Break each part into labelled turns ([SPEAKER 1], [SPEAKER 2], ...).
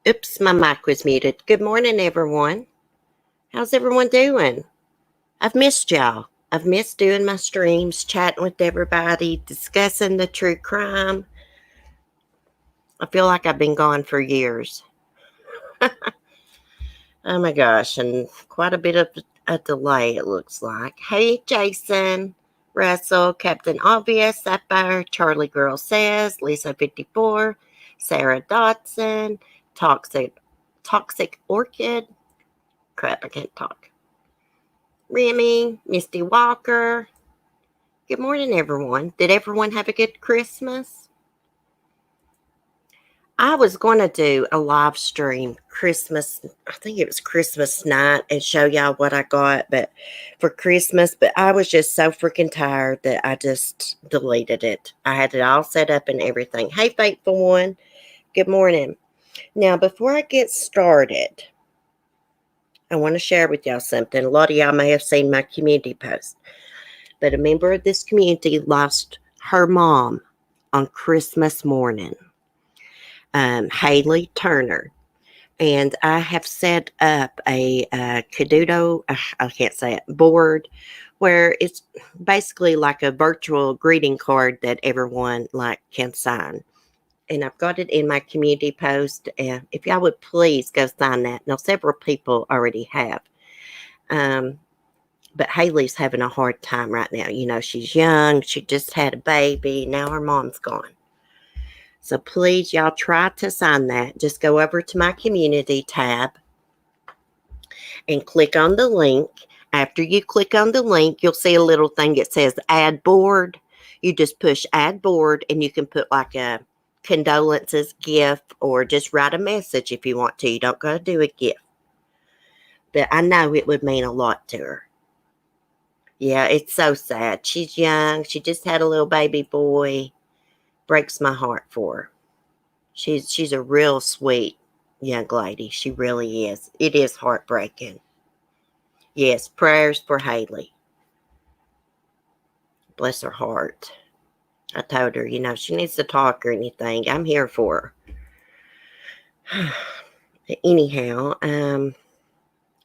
[SPEAKER 1] Oops, my mic was muted. Good morning, everyone. How's everyone doing? I've missed y'all. I've missed doing my streams, chatting with everybody, discussing the true crime. I feel like I've been gone for years. Oh my gosh, and quite a bit of a delay, it looks like. Hey, Jason, Russell, Captain Obvious, Sapphire, Charlie Girl Says, Lisa 54, Sarah Dodson, Toxic Orchid. Crap, I can't talk. Remy, Misty Walker. Good morning, everyone. Did everyone have a good Christmas? I was going to do a live stream Christmas, I think it was Christmas night, and show y'all what I got for Christmas, but I was just so freaking tired that I just deleted it. I had it all set up and everything. Hey, faithful one. Good morning. Now, before I get started, I want to share with y'all something. A lot of y'all may have seen my community post, but a member of this community lost her mom on Christmas morning. Haley Turner. And I have set up a Caduto, I can't say it, board where it's basically like a virtual greeting card that everyone can sign. And I've got it in my community post. If y'all would please go sign that. Now, several people already have. But Haley's having a hard time right now. You know, she's young. She just had a baby. Now her mom's gone. So please, y'all try to sign that. Just go over to my community tab and click on the link. After you click on the link, you'll see a little thing that says add board. You just push add board and you can put like a condolences gift or just write a message if you want to. You don't got to do a gift. But I know it would mean a lot to her. Yeah, it's so sad. She's young. She just had a little baby boy. Breaks my heart for her. She's a real sweet young lady. She really is. It is heartbreaking. Yes, prayers for Haley. Bless her heart. I told her, you know, she needs to talk or anything. I'm here for her. Anyhow,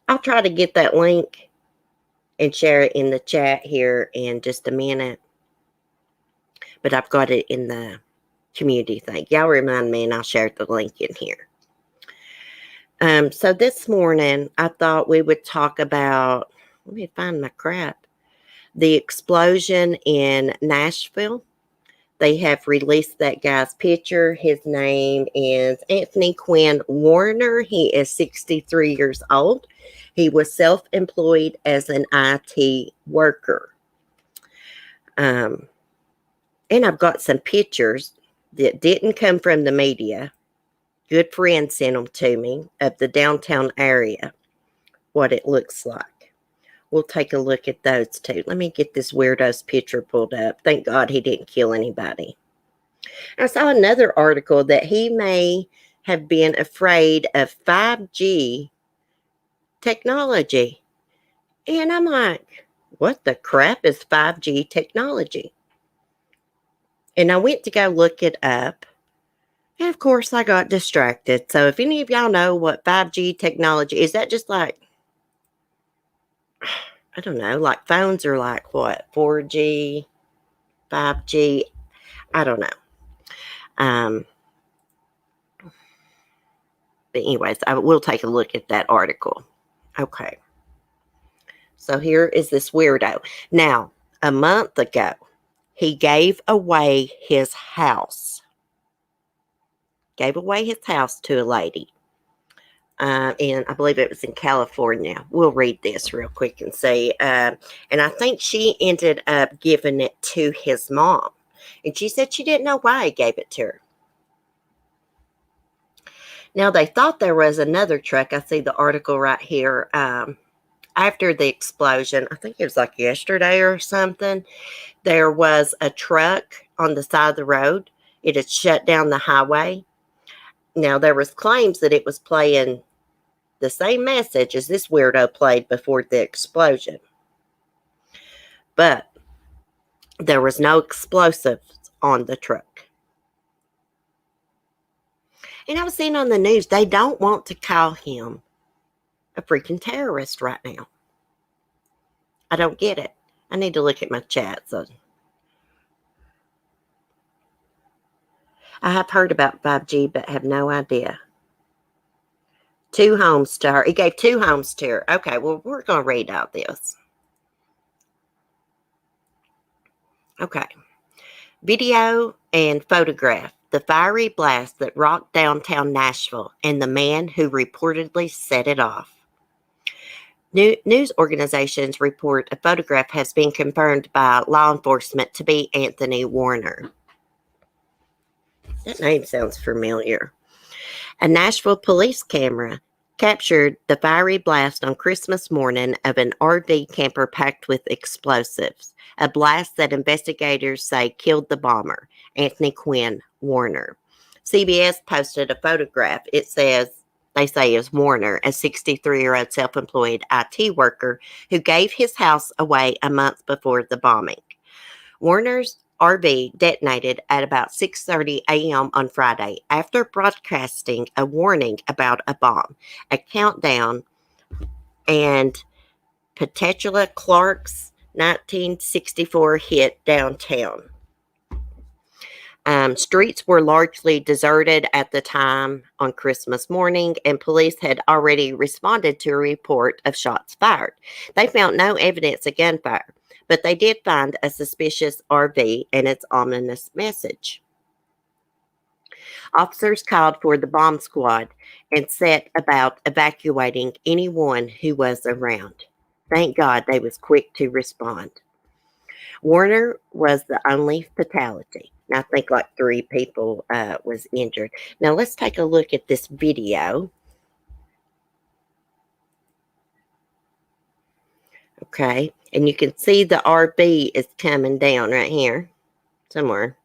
[SPEAKER 1] I'll try to get that link and share it in the chat here in just a minute. But I've got it in the community thing. Y'all remind me and I'll share the link in here. So this morning I thought we would talk about, let me find my crap, the explosion in Nashville. They have released that guy's picture. His name is Anthony Quinn Warner. He is 63 years old. He was self-employed as an IT worker. And I've got some pictures that didn't come from the media. Good friend sent them to me of the downtown area, what it looks like. We'll take a look at those too. Let me get this weirdo's picture pulled up. Thank God he didn't kill anybody. I saw another article that he may have been afraid of 5G technology. And I'm like, what the crap is 5G technology? And I went to go look it up. And of course, I got distracted. So if any of y'all know what 5G technology is, that just like, I don't know, like phones are like what, 4G, 5G, I don't know. But anyways, I will take a look at that article. Okay. So here is this weirdo. Now, a month ago, he gave away his house. Gave away his house to a lady. And I believe it was in California. We'll read this real quick and see. And I think she ended up giving it to his mom. And she said she didn't know why he gave it to her. Now, they thought there was another truck. I see the article right here. After the explosion, I think it was like yesterday or something, there was a truck on the side of the road. It had shut down the highway. Now, there was claims that it was playing the same message as this weirdo played before the explosion. But there was no explosives on the truck. And I was seeing on the news, they don't want to call him a freaking terrorist right now. I don't get it. I need to look at my chat. So I have heard about 5G, but have no idea. 2 homes to her. He gave 2 homes to her. Okay, well, we're going to read out this. Okay. Video and photograph. The fiery blast that rocked downtown Nashville and the man who reportedly set it off. News organizations report a photograph has been confirmed by law enforcement to be Anthony Warner. That name sounds familiar. A Nashville police camera captured the fiery blast on Christmas morning of an RV camper packed with explosives, a blast that investigators say killed the bomber, Anthony Quinn Warner. CBS posted a photograph. It says, they say is Warner, a 63-year-old self-employed IT worker who gave his house away a month before the bombing. Warner's RV detonated at about 6:30 a.m. on Friday after broadcasting a warning about a bomb, a countdown, and Petula Clark's 1964 hit downtown. Streets were largely deserted at the time on Christmas morning, and police had already responded to a report of shots fired. They found no evidence of gunfire, but they did find a suspicious RV and its ominous message. Officers called for the bomb squad and set about evacuating anyone who was around. Thank God they was quick to respond. Warner was the only fatality. I think like 3 people was injured. Now let's take a look at this video. Okay, and you can see the RV is coming down right here somewhere.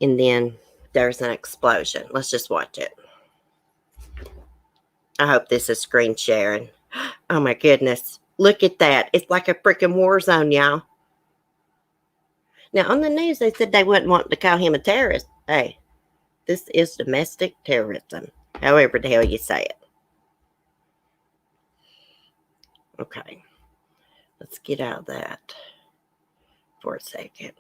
[SPEAKER 1] And then there's an explosion. Let's just watch it. I hope this is screen sharing. Oh my goodness. Look at that. It's like a freaking war zone, y'all. Now, on the news, they said they wouldn't want to call him a terrorist. Hey, this is domestic terrorism, however the hell you say it. Okay, let's get out of that for a second.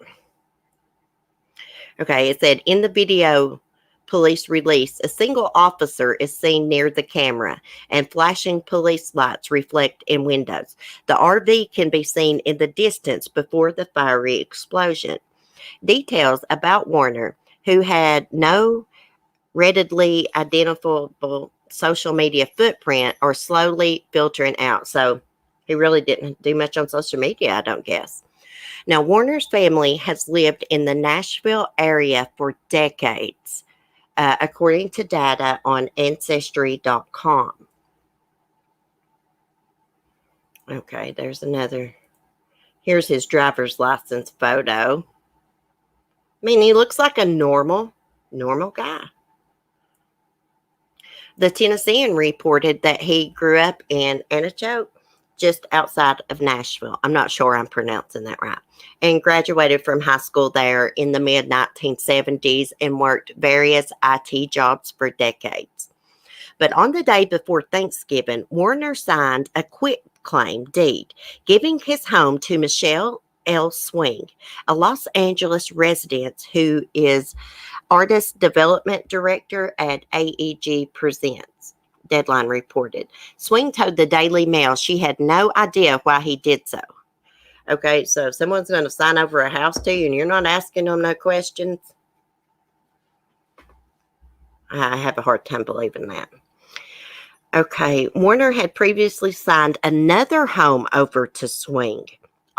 [SPEAKER 1] Okay, it said in the video police release, a single officer is seen near the camera and flashing police lights reflect in windows. The RV can be seen in the distance before the fiery explosion. Details about Warner, who had no readily identifiable social media footprint, are slowly filtering out. So he really didn't do much on social media, I don't guess. Now, Warner's family has lived in the Nashville area for decades, according to data on Ancestry.com. Okay, there's another. Here's his driver's license photo. I mean, he looks like a normal guy. The Tennessean reported that he grew up in Anachoke, just outside of Nashville. I'm not sure I'm pronouncing that right. And graduated from high school there in the mid-1970s and worked various IT jobs for decades. But on the day before Thanksgiving, Warner signed a quitclaim deed, giving his home to Michelle L. Swing, a Los Angeles resident who is Artist Development Director at AEG Presents. Deadline reported. Swing told the Daily Mail she had no idea why he did so. Okay, so if someone's going to sign over a house to you and you're not asking them no questions, I have a hard time believing that. Okay, Warner had previously signed another home over to Swing,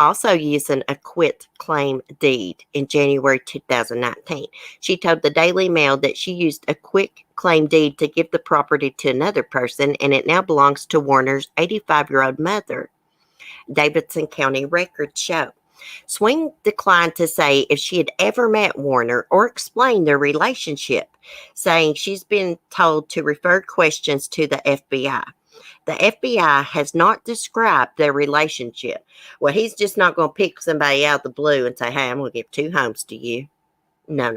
[SPEAKER 1] also using a quitclaim deed in January 2019. She told the Daily Mail that she used a quitclaim deed to give the property to another person, and it now belongs to Warner's 85-year-old mother, Davidson County records show. Swing declined to say if she had ever met Warner or explained their relationship, saying she's been told to refer questions to the FBI. The FBI has not described their relationship. Well, he's just not going to pick somebody out of the blue and say, hey, I'm going to give 2 homes to you. No.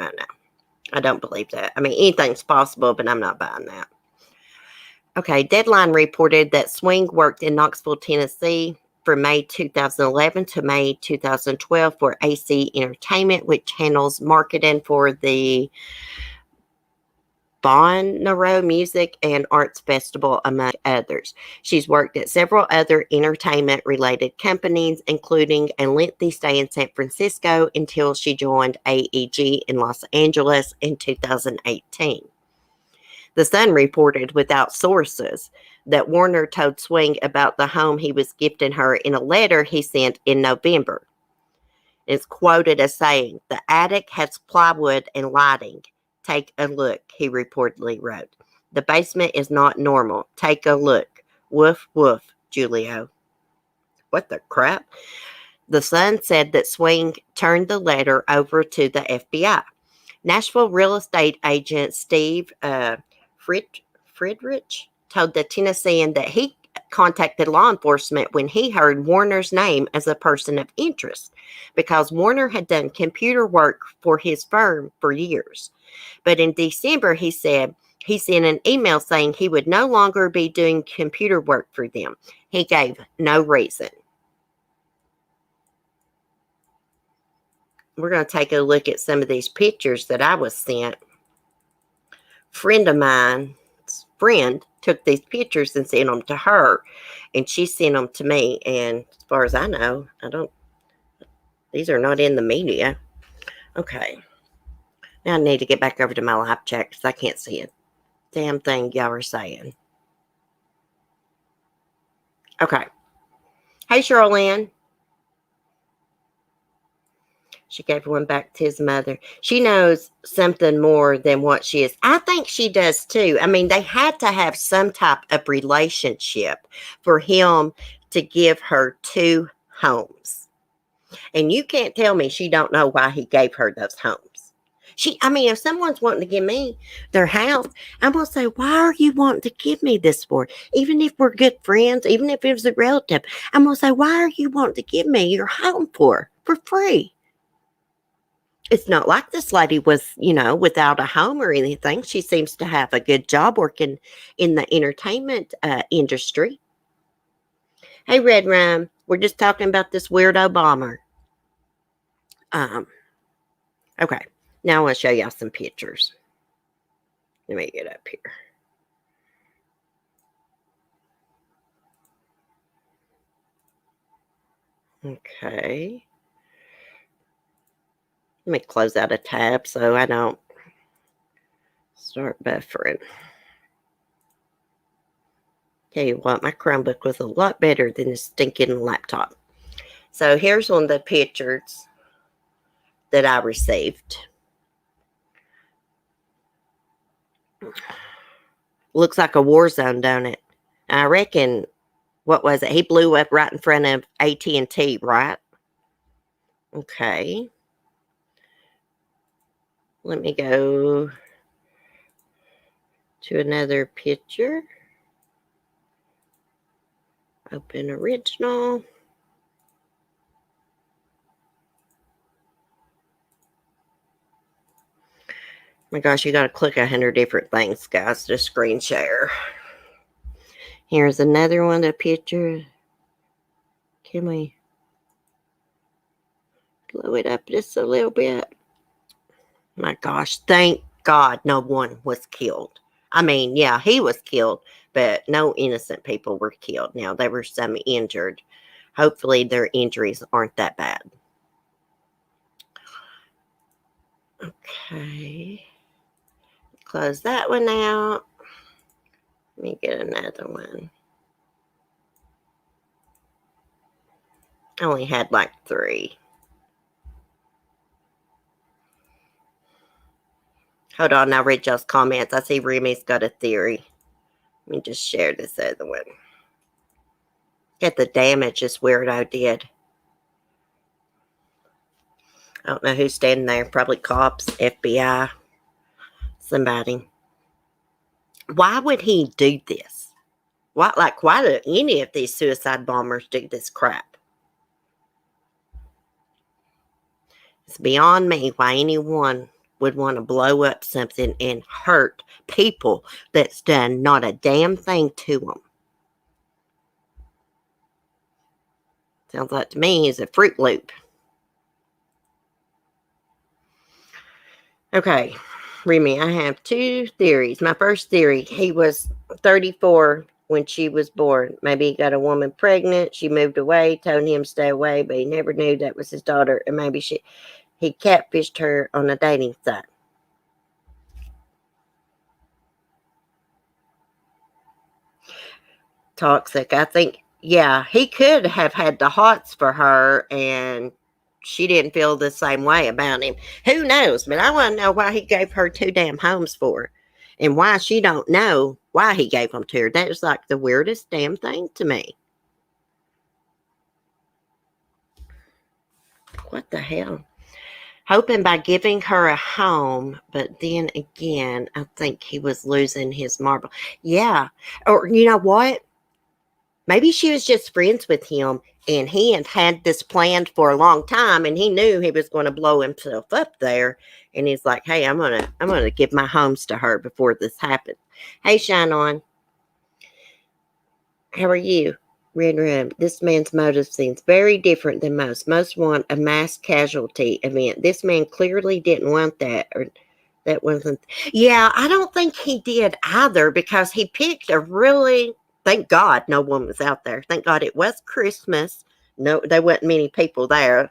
[SPEAKER 1] I don't believe that. I mean, anything's possible, but I'm not buying that. Okay, Deadline reported that Swing worked in Knoxville, Tennessee from May 2011 to May 2012 for AC Entertainment, which handles marketing for the Bonnaroo Music and Arts Festival, among others. She's worked at several other entertainment-related companies, including a lengthy stay in San Francisco until she joined AEG in Los Angeles in 2018. The Sun reported without sources that Warner told Swing about the home he was gifting her in a letter he sent in November. It's quoted as saying, "The attic has plywood and lighting. Take a look," he reportedly wrote. "The basement is not normal. Take a look. Woof, woof, Julio." What the crap? The Sun said that Swing turned the letter over to the FBI. Nashville real estate agent Steve Friedrich told the Tennessean that he contacted law enforcement when he heard Warner's name as a person of interest because Warner had done computer work for his firm for years. But in December, he said he sent an email saying he would no longer be doing computer work for them. He gave no reason. We're going to take a look at some of these pictures that I was sent. Friend of mine's friend took these pictures and sent them to her, and she sent them to me. And as far as I know, these are not in the media. Okay. Now I need to get back over to my live chat because I can't see a damn thing y'all are saying. Okay. Hey, Charlene. She gave one back to his mother. She knows something more than what she is. I think she does too. I mean, they had to have some type of relationship for him to give her 2 homes. And you can't tell me she don't know why he gave her those homes. If someone's wanting to give me their house, I'm going to say, why are you wanting to give me this for? Even if we're good friends, even if it was a relative, I'm going to say, why are you wanting to give me your home for free? It's not like this lady was, without a home or anything. She seems to have a good job working in the entertainment industry. Hey, Red Rum, we're just talking about this weirdo bomber. Okay, now I want to show y'all some pictures. Let me get up here. Okay. Let me close out a tab so I don't start buffering. Tell you what, my Chromebook was a lot better than the stinking laptop. So here's one of the pictures that I received. Looks like a war zone, don't it? I reckon, what was it? He blew up right in front of AT&T, right? Okay. Let me go to another picture. Open original. My gosh, you got to click 100 different things, guys, to screen share. Here's another one, the picture. Can we blow it up just a little bit? My gosh, thank God no one was killed. I mean, yeah, he was killed, but no innocent people were killed. Now, there were some injured. Hopefully, their injuries aren't that bad. Okay. Close that one out. Let me get another one. I only had like 3. Hold on, I read y'all's comments. I see Remy's got a theory. Let me just share this other one. Get the damage this weirdo did. I don't know who's standing there. Probably cops, FBI, somebody. Why would he do this? Why do any of these suicide bombers do this crap? It's beyond me why anyone would want to blow up something and hurt people that's done not a damn thing to them? Sounds like to me he's a Fruit Loop. Okay, Remy, I have two theories. My first theory, he was 34 when she was born. Maybe he got a woman pregnant. She moved away, told him to stay away, but he never knew that was his daughter. And maybe he catfished her on a dating site. Toxic. I think, yeah, he could have had the hots for her and she didn't feel the same way about him. Who knows? But I want to know why he gave her 2 damn homes for her and why she don't know why he gave them to her. That was like the weirdest damn thing to me. What the hell? Hoping by giving her a home, but then again, I think he was losing his marble. Yeah. Or you know what? Maybe she was just friends with him and he had this planned for a long time and he knew he was going to blow himself up there. And he's like, hey, I'm gonna give my homes to her before this happens. Hey, Shine On. How are you? Red Room. This man's motive seems very different than most. Most want a mass casualty event. This man clearly didn't want that, or that wasn't. Yeah, I don't think he did either because he picked a really. Thank God no one was out there. Thank God it was Christmas. No, there wasn't many people there.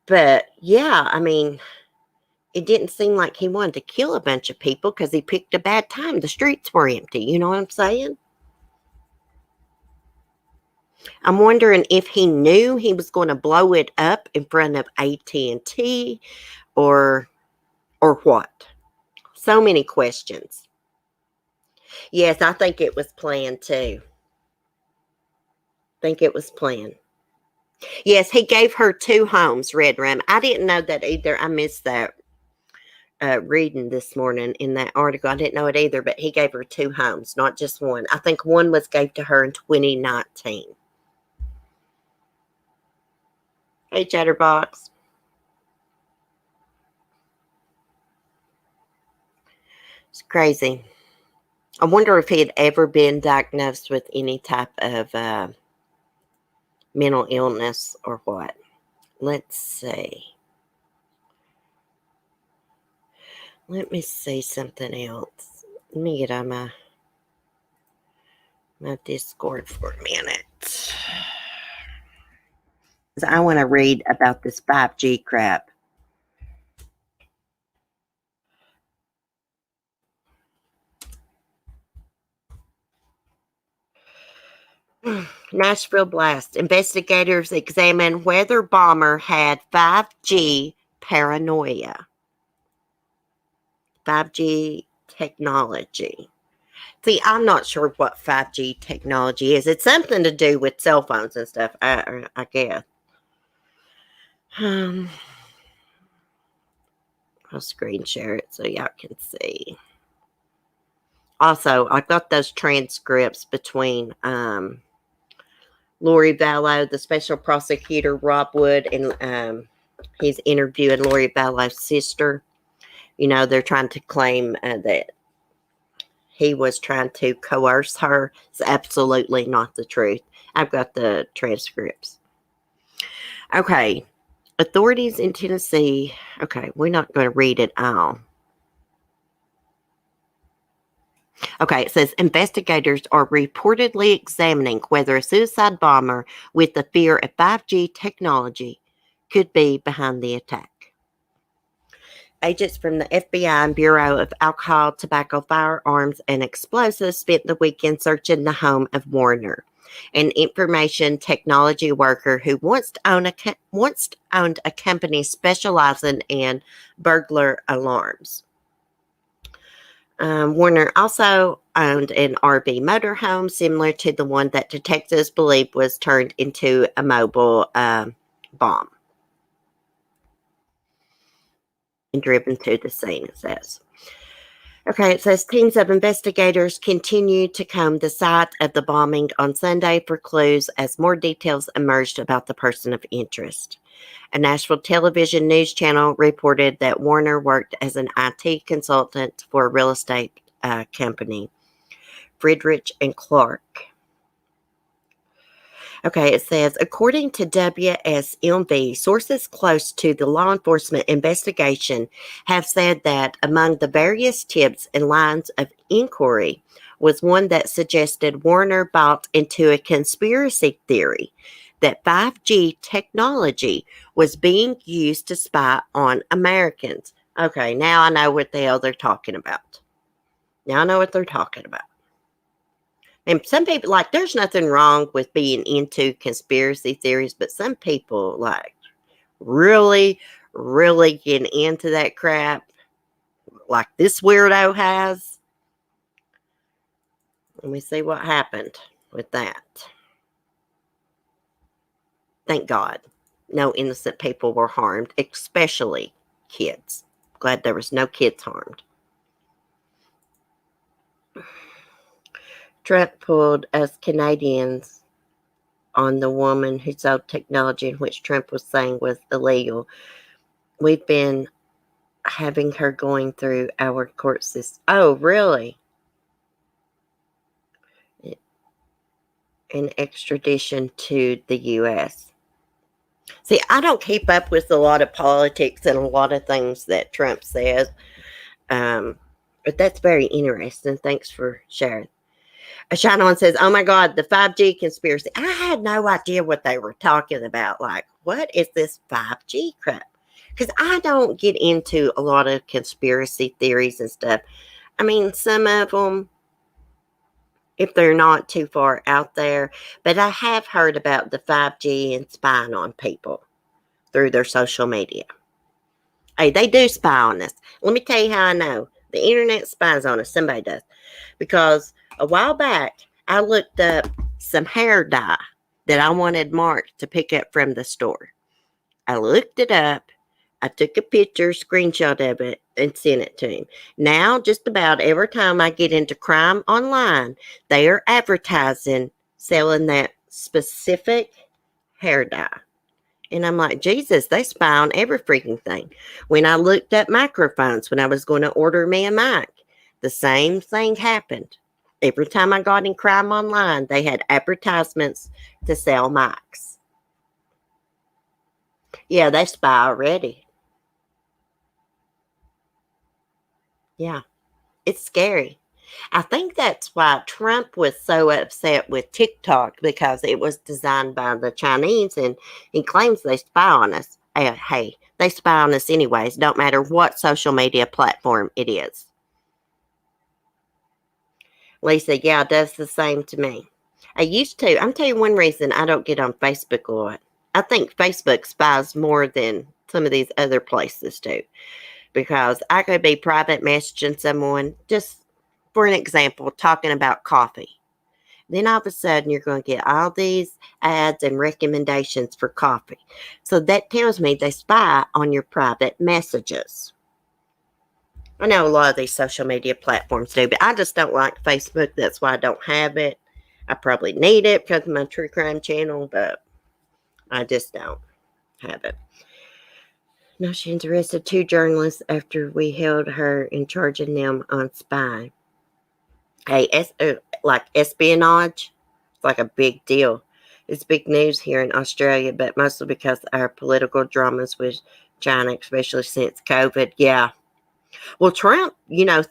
[SPEAKER 1] But yeah, I mean, it didn't seem like he wanted to kill a bunch of people because he picked a bad time. The streets were empty. You know what I'm saying? I'm wondering if he knew he was going to blow it up in front of AT&T or what. So many questions. Yes, I think it was planned too. Think it was planned. Yes, he gave her 2 homes, Red Rum. I didn't know that either. I missed that reading this morning in that article. I didn't know it either, but he gave her 2 homes, not just one. I think one was gave to her in 2019. Hey, Chatterbox. It's crazy. I wonder if he had ever been diagnosed with any type of mental illness or what. Let's see. Let me see something else. Let me get on my Discord for a minute. I want to read about this 5G crap. Nashville blast. Investigators examine whether bomber had 5G paranoia. 5G technology. See, I'm not sure what 5G technology is. It's something to do with cell phones and stuff, I guess. I'll screen share it so y'all can see. Also, I got those transcripts between Lori Vallow, the special prosecutor, Rob Wood, and he's interviewing Lori Vallow's sister. You know, they're trying to claim that he was trying to coerce her. It's absolutely not the truth. I've got the transcripts. Okay. Authorities in Tennessee. Okay, we're not going to read it all. Okay, it says investigators are reportedly examining whether a suicide bomber with the fear of 5G technology could be behind the attack. Agents from the FBI and Bureau of Alcohol, Tobacco, Firearms, and Explosives spent the weekend searching the home of Warner, an information technology worker who once owned a company specializing in burglar alarms. Warner also owned an RV motorhome similar to the one that detectives believe was turned into a mobile bomb and driven to the scene, it says. Okay, it says teams of investigators continue to comb the site of the bombing on Sunday for clues as more details emerged about the person of interest. A Nashville television news channel reported that Warner worked as an IT consultant for a real estate company, Friedrich and Clark. Okay, it says, according to WSMV, sources close to the law enforcement investigation have said that among the various tips and lines of inquiry was one that suggested Warner bought into a conspiracy theory that 5G technology was being used to spy on Americans. Okay, now I know what the hell they're talking about. Now I know what they're talking about. And some people, like, there's nothing wrong with being into conspiracy theories, but some people, like, really, really getting into that crap, like this weirdo has. Let me see what happened with that. Thank God no innocent people were harmed, especially kids. Glad there was no kids harmed. Trump pulled us Canadians on the woman who sold technology in which Trump was saying was illegal. We've been having her going through our court system. Oh, really? In extradition to the U.S. See, I don't keep up with a lot of politics and a lot of things that Trump says, but that's very interesting. Thanks for sharing. Shannon says, oh my God, the 5G conspiracy. I had no idea what they were talking about. Like, what is this 5G crap? Because I don't get into a lot of conspiracy theories and stuff. I mean, some of them, if they're not too far out there, but I have heard about the 5G and spying on people through their social media. Hey, they do spy on us. Let me tell you how I know. The internet spies on us. Somebody does. Because a while back, I looked up some hair dye that I wanted Mark to pick up from the store. I looked it up. I took a picture, screenshot of it, and sent it to him. Now, just about every time I get into crime online, they are advertising selling that specific hair dye. And I'm like, Jesus, they spy on every freaking thing. When I looked at microphones, when I was going to order me a mic, the same thing happened. Every time I got in crime online, they had advertisements to sell mics. Yeah, they spy already. Yeah, it's scary. I think that's why Trump was so upset with TikTok, because it was designed by the Chinese, and he claims they spy on us. Hey, they spy on us anyways, don't matter what social media platform it is. Lisa, yeah, it does the same to me. I used to. I'm telling you one reason I don't get on Facebook a lot. I think Facebook spies more than some of these other places do, because I could be private messaging someone, just for an example, talking about coffee. Then all of a sudden, you're going to get all these ads and recommendations for coffee. So that tells me they spy on your private messages. I know a lot of these social media platforms do, but I just don't like Facebook. That's why I don't have it. I probably need it because of my true crime channel, but I just don't have it. Now she's arrested 2 journalists after we held her in charging them on spy. Hey, like espionage, it's like a big deal. It's big news here in Australia, but mostly because of our political dramas with China, especially since COVID. Yeah. Well, Trump,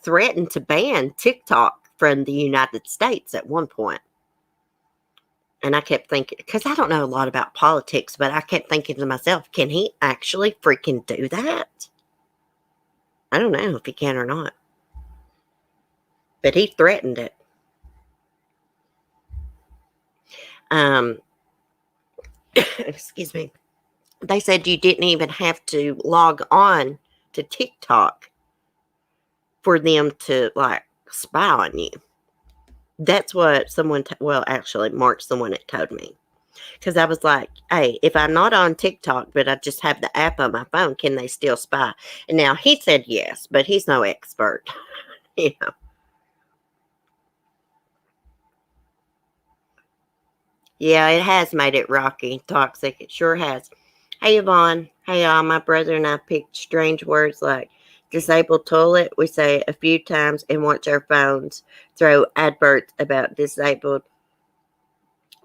[SPEAKER 1] threatened to ban TikTok from the United States at one point. And I kept thinking, because I don't know a lot about politics, but I kept thinking to myself, can he actually freaking do that? I don't know if he can or not. But he threatened it. Excuse me. They said you didn't even have to log on to TikTok for them to, like, spy on you. That's what actually, Mark's the one that told me. Because I was like, hey, if I'm not on TikTok, but I just have the app on my phone, can they still spy? And now he said yes, but he's no expert. You know. Yeah, it has made it rocky, toxic. It sure has. Hey, Yvonne. Hey, y'all. My brother and I picked strange words like disabled toilet. We say it a few times and watch our phones throw adverts about disabled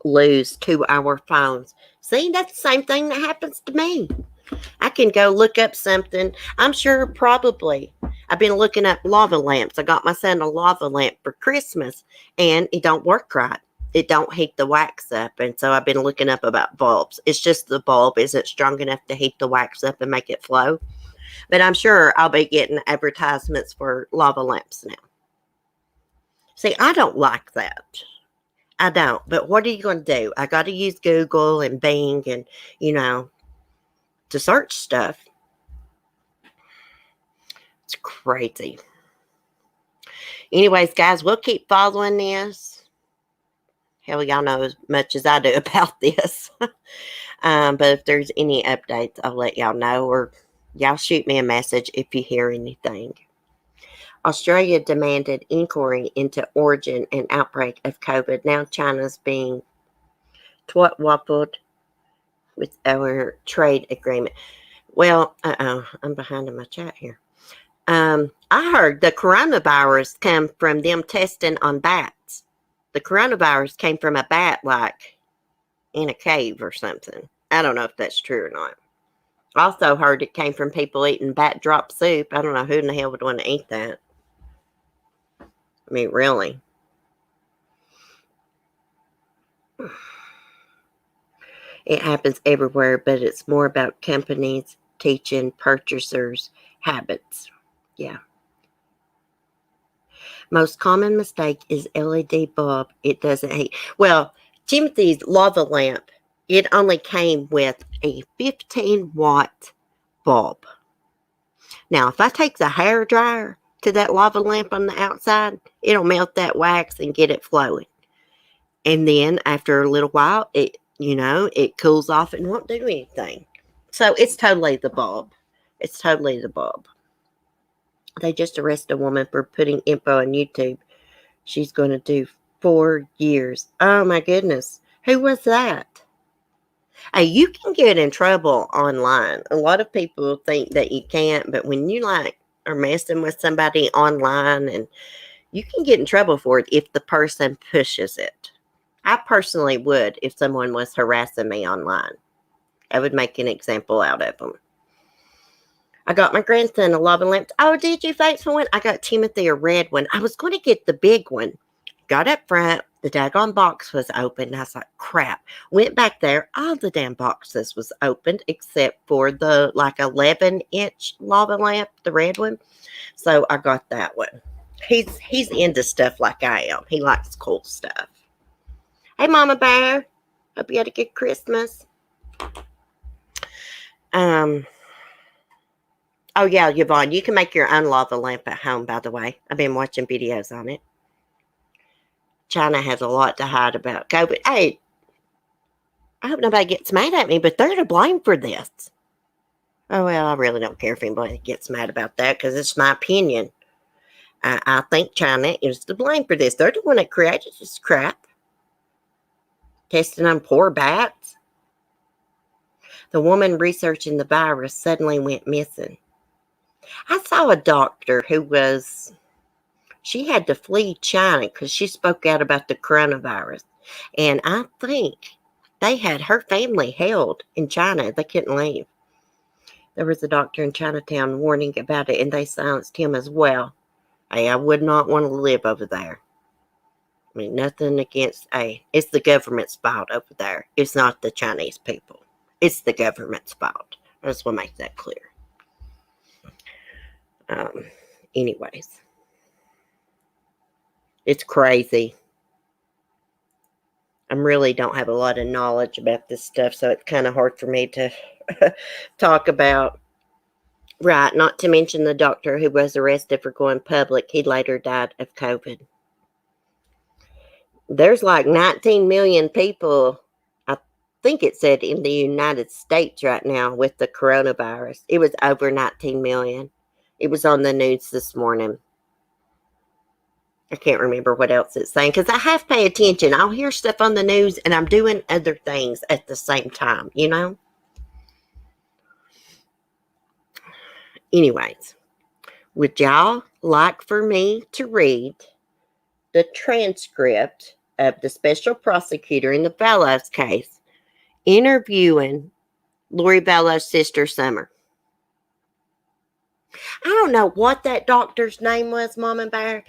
[SPEAKER 1] lose to our phones. See, that's the same thing that happens to me. I can go look up something. I'm sure probably. I've been looking up lava lamps. I got my son a lava lamp for Christmas, and it don't work right. It don't heat the wax up, and so I've been looking up about bulbs. It's just the bulb isn't strong enough to heat the wax up and make it flow. But I'm sure I'll be getting advertisements for lava lamps now. See, I don't like that. I don't. But what are you going to do? I got to use Google and Bing and, to search stuff. It's crazy. Anyways, guys, we'll keep following this. Hell, y'all know as much as I do about this. But if there's any updates, I'll let y'all know. Or y'all shoot me a message if you hear anything. Australia demanded inquiry into origin and outbreak of COVID. Now China's being twat-wappled with our trade agreement. Well, I'm behind in my chat here. I heard the coronavirus come from them testing on bats. The coronavirus came from a bat, like in a cave or something. I don't know if that's true or not. Also heard it came from people eating bat drop soup. I don't know who in the hell would want to eat that. I mean, really. It happens everywhere, but it's more about companies teaching purchasers habits. Yeah. Most common mistake is LED bulb. It doesn't heat. Well, Timothy's lava lamp, it only came with a 15-watt bulb. Now, if I take the hair dryer to that lava lamp on the outside, it'll melt that wax and get it flowing. And then after a little while, it cools off and won't do anything. So it's totally the bulb. It's totally the bulb. They just arrested a woman for putting info on YouTube. She's going to do 4 years. Oh, my goodness. Who was that? Hey, you can get in trouble online. A lot of people think that you can't, but when you are messing with somebody online, and you can get in trouble for it if the person pushes it. I personally would if someone was harassing me online. I would make an example out of them. I got my grandson a lava lamp. Oh, did you? Thanks for one. I got Timothy a red one. I was going to get the big one. Got up front. The daggone box was open. I was like, crap. Went back there. All the damn boxes was opened except for the 11-inch lava lamp, the red one. So I got that one. He's into stuff like I am. He likes cool stuff. Hey, Mama Bear. Hope you had a good Christmas. Oh, yeah, Yvonne, you can make your own lava lamp at home, by the way. I've been watching videos on it. China has a lot to hide about COVID. Hey, I hope nobody gets mad at me, but they're to blame for this. Oh, well, I really don't care if anybody gets mad about that because it's my opinion. I think China is to blame for this. They're the one that created this crap. Testing on poor bats. The woman researching the virus suddenly went missing. I saw a doctor she had to flee China because she spoke out about the coronavirus. And I think they had her family held in China. They couldn't leave. There was a doctor in Chinatown warning about it, and they silenced him as well. Hey, I would not want to live over there. I mean, nothing against, it's the government's fault over there. It's not the Chinese people. It's the government's fault. I just want to make that clear. Anyways. It's crazy. I really don't have a lot of knowledge about this stuff, so it's kind of hard for me to talk about. Right, not to mention the doctor who was arrested for going public. He later died of COVID. There's 19 million people, I think it said, in the United States right now with the coronavirus. It was over 19 million. It was on the news this morning. I can't remember what else it's saying because I have to pay attention. I'll hear stuff on the news and I'm doing other things at the same time, you know? Anyways, would y'all like for me to read the transcript of the special prosecutor in the Vallow case interviewing Lori Vallow's sister, Summer? I don't know what that doctor's name was, Mama Bear,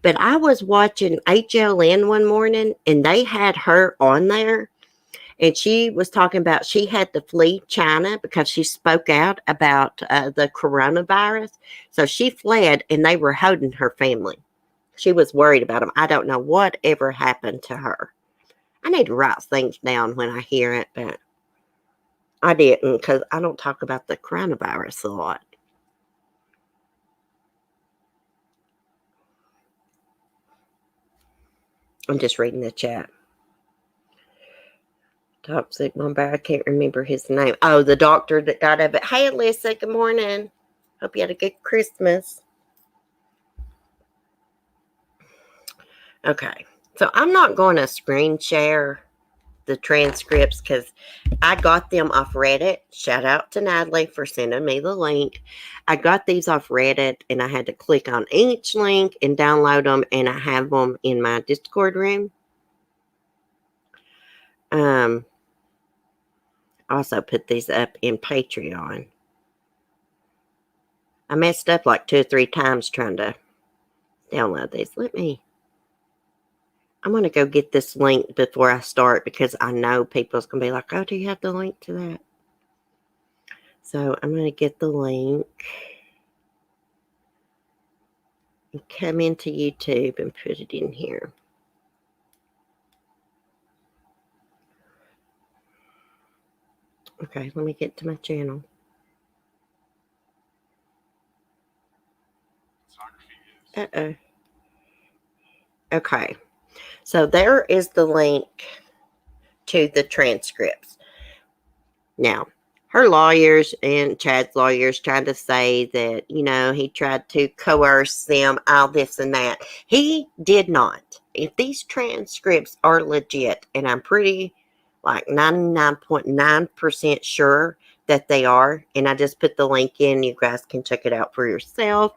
[SPEAKER 1] but I was watching HLN one morning and they had her on there. And she was talking about she had to flee China because she spoke out about the coronavirus. So she fled and they were holding her family. She was worried about them. I don't know what ever happened to her. I need to write things down when I hear it, but I didn't because I don't talk about the coronavirus a lot. I'm just reading the chat. Toxic Mumbai. I can't remember his name. Oh, the doctor that died of it. Hey, Alyssa. Good morning. Hope you had a good Christmas. Okay. So I'm not going to screen share the transcripts because I got them off Reddit. Shout out to Natalie for sending me the link. I got these off Reddit and I had to click on each link and download them, and I have them in my Discord room. Also put these up in Patreon. I messed up like 2 or 3 times trying to download these. I'm going to go get this link before I start because I know people's going to be like, oh, do you have the link to that? So I'm going to get the link and come into YouTube and put it in here. Okay, let me get to my channel. Uh-oh. Okay, so there is the link to the transcripts. Now, her lawyers and Chad's lawyers trying to say that, you know, he tried to coerce them, all this and that. He did not. If these transcripts are legit, and I'm pretty like 99.9% sure that they are, and I just put the link in, you guys can check it out for yourself.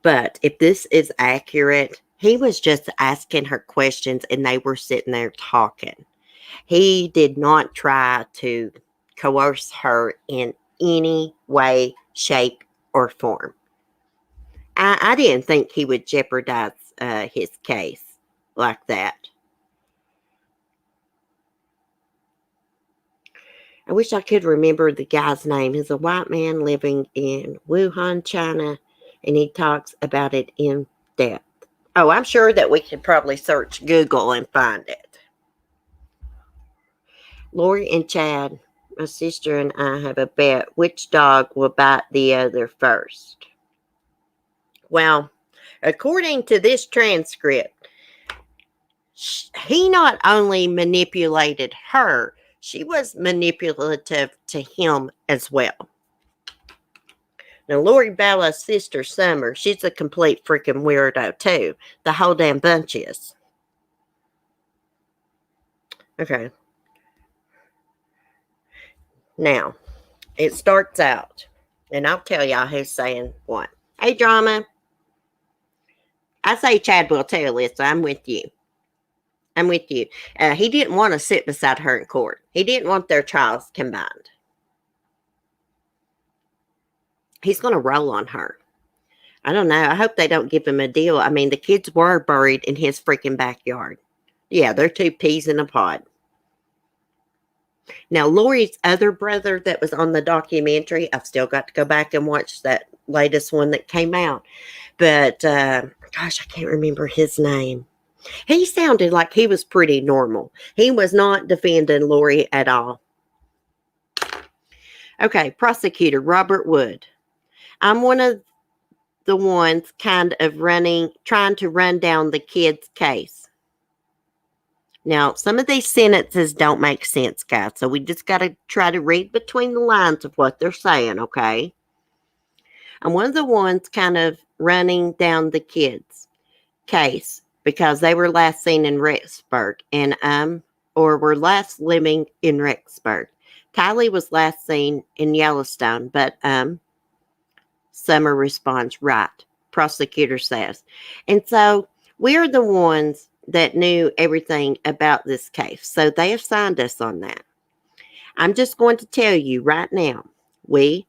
[SPEAKER 1] But if this is accurate, he was just asking her questions and they were sitting there talking. He did not try to coerce her in any way, shape, or form. I didn't think he would jeopardize his case like that. I wish I could remember the guy's name. He's a white man living in Wuhan, China, and he talks about it in depth. Oh, I'm sure that we could probably search Google and find it. Lori and Chad, my sister and I have a bet which dog will bite the other first. Well, according to this transcript, he not only manipulated her, she was manipulative to him as well. Now, Lori Vallow's sister, Summer, she's a complete freaking weirdo, too. The whole damn bunch is. Okay. Now, it starts out, and I'll tell y'all who's saying what. Hey, Drama. I say Chad will tell, Lisa. I'm with you. I'm with you. He didn't want to sit beside her in court. He didn't want their trials combined. He's going to roll on her. I don't know. I hope they don't give him a deal. I mean, the kids were buried in his freaking backyard. Yeah, they're 2 peas in a pod. Now, Lori's other brother that was on the documentary, I've still got to go back and watch that latest one that came out. But, gosh, I can't remember his name. He sounded like he was pretty normal. He was not defending Lori at all. Okay, prosecutor Robert Wood. I'm one of the ones kind of trying to run down the kid's case. Now, some of these sentences don't make sense, guys. So we just got to try to read between the lines of what they're saying, okay? I'm one of the ones kind of running down the kids' case because they were last seen in Rexburg and or were last living in Rexburg. Tylee was last seen in Yellowstone, but Summer responds, right, prosecutor says. And so we're the ones that knew everything about this case. So they assigned us on that. I'm just going to tell you right now, we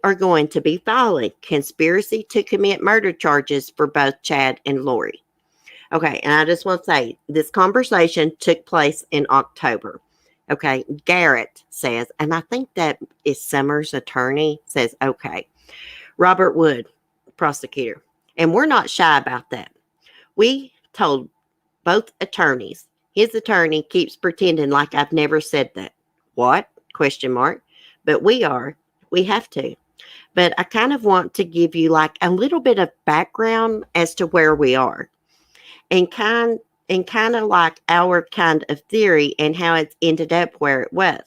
[SPEAKER 1] are going to be filing conspiracy to commit murder charges for both Chad and Lori. Okay, and I just want to say this conversation took place in October. Okay, Garrett says, and I think that is Summer's attorney, says, okay. Robert Wood, prosecutor, and we're not shy about that. We told both attorneys. His attorney keeps pretending like I've never said that. What? Question mark. But we have to. But I kind of want to give you like a little bit of background as to where we are. And kind of like our kind of theory and how it's ended up where it was.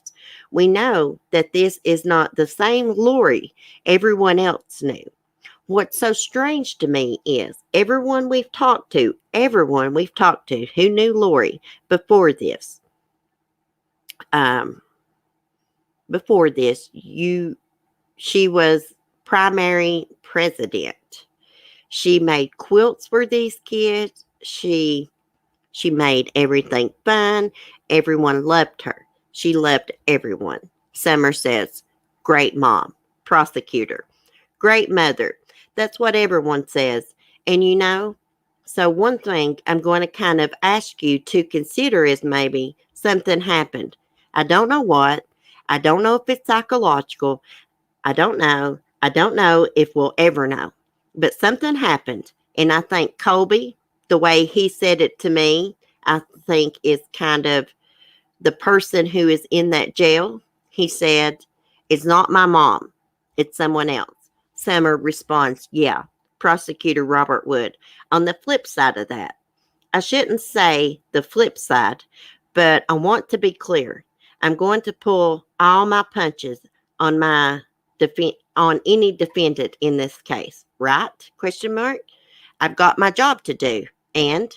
[SPEAKER 1] We know that this is not the same Lori everyone else knew. What's so strange to me is everyone we've talked to who knew Lori before this, she was primary president. She made quilts for these kids. She made everything fun. Everyone loved her. She loved everyone. Summer says, great mom. Prosecutor, great mother. That's what everyone says. And you know, so one thing I'm going to kind of ask you to consider is maybe something happened. I don't know what. I don't know if it's psychological. I don't know. I don't know if we'll ever know. But something happened. And I think Colby, the way he said it to me, I think is kind of the person who is in that jail. He said, it's not my mom. It's someone else. Summer responds, yeah. Prosecutor Robert Wood. On the flip side of that, I shouldn't say the flip side, but I want to be clear. I'm going to pull all my punches on on any defendant in this case, right? Question mark. I've got my job to do. And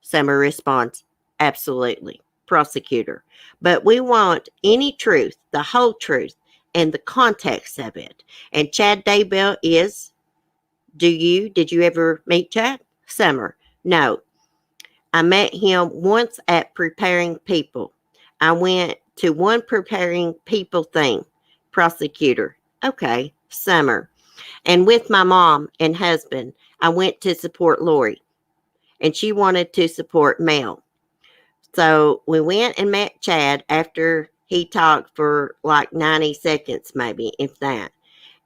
[SPEAKER 1] Summer responds, absolutely. Prosecutor. But we want any truth, the whole truth, and the context of it. And Chad Daybell is, did you ever meet Chad? Summer. No. I met him once at Preparing People. I went to one Preparing People thing. Prosecutor. Okay. Summer. And with my mom and husband, I went to support Lori. And she wanted to support Mel. So we went and met Chad after he talked for like 90 seconds, maybe, if that.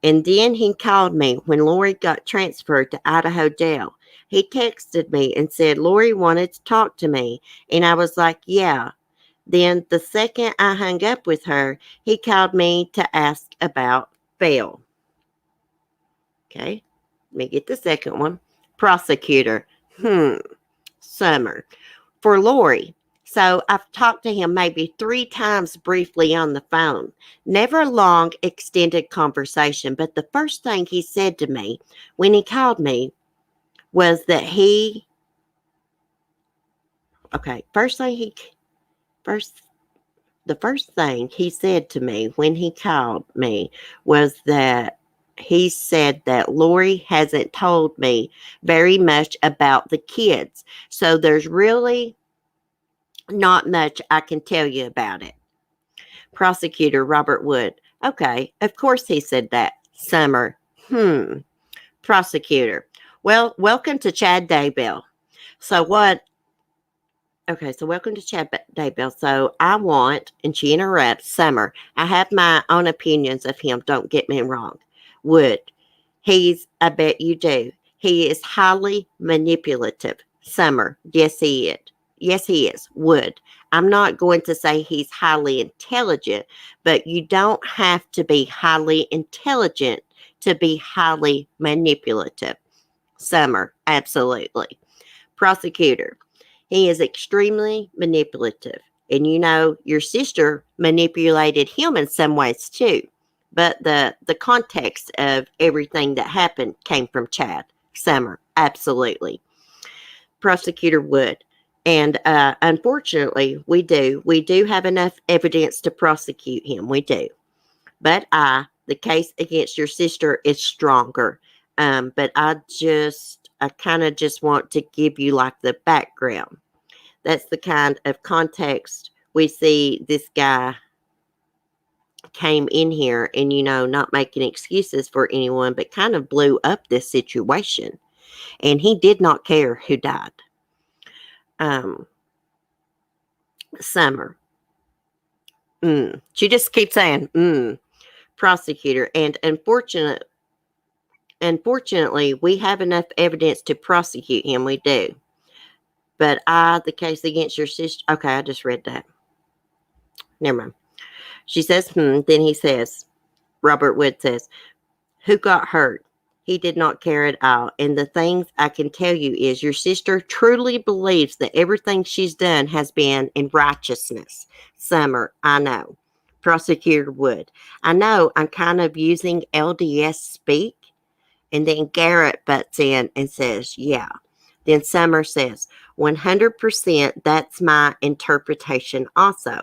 [SPEAKER 1] And then he called me when Lori got transferred to Idaho jail. He texted me and said Lori wanted to talk to me. And I was like, yeah. Then the second I hung up with her, he called me to ask about bail. Okay, let me get the second one. Prosecutor. Summer. For Lori. So I've talked to him maybe 3 times briefly on the phone. Never a long, extended conversation. But the first thing he said to me when he called me was that the first thing he said to me when he called me was that he said that Lori hasn't told me very much about the kids. So there's really not much I can tell you about it. Prosecutor Robert Wood. Okay, of course he said that. Summer. Prosecutor. Well, welcome to Chad Daybell. Welcome to Chad Daybell. So I want, and she interrupts, Summer. I have my own opinions of him. Don't get me wrong. Wood. I bet you do. He is highly manipulative. Summer. Yes, he is. Yes, he is. Wood. I'm not going to say he's highly intelligent, but you don't have to be highly intelligent to be highly manipulative. Summer. Absolutely. Prosecutor. He is extremely manipulative. And you know, your sister manipulated him in some ways too. but the context of everything that happened came from Chad Summer. Absolutely. Prosecutor Wood. And unfortunately, we do have enough evidence to prosecute him. We do. But the case against your sister is stronger. But I kind of just want to give you like the background. That's the kind of context we see. This guy came in here and, not making excuses for anyone, but kind of blew up this situation. And he did not care who died. Summer. She just keeps saying, prosecutor. And unfortunately, we have enough evidence to prosecute him. We do. But the case against your sister. Okay, I just read that. Never mind. She says, Then he says, Robert Wood says, who got hurt? He did not care at all. And the things I can tell you is your sister truly believes that everything she's done has been in righteousness. Summer, I know. Prosecutor Wood, I know I'm kind of using LDS speak. And then Garrett butts in and says, yeah. Then Summer says, 100% that's my interpretation also.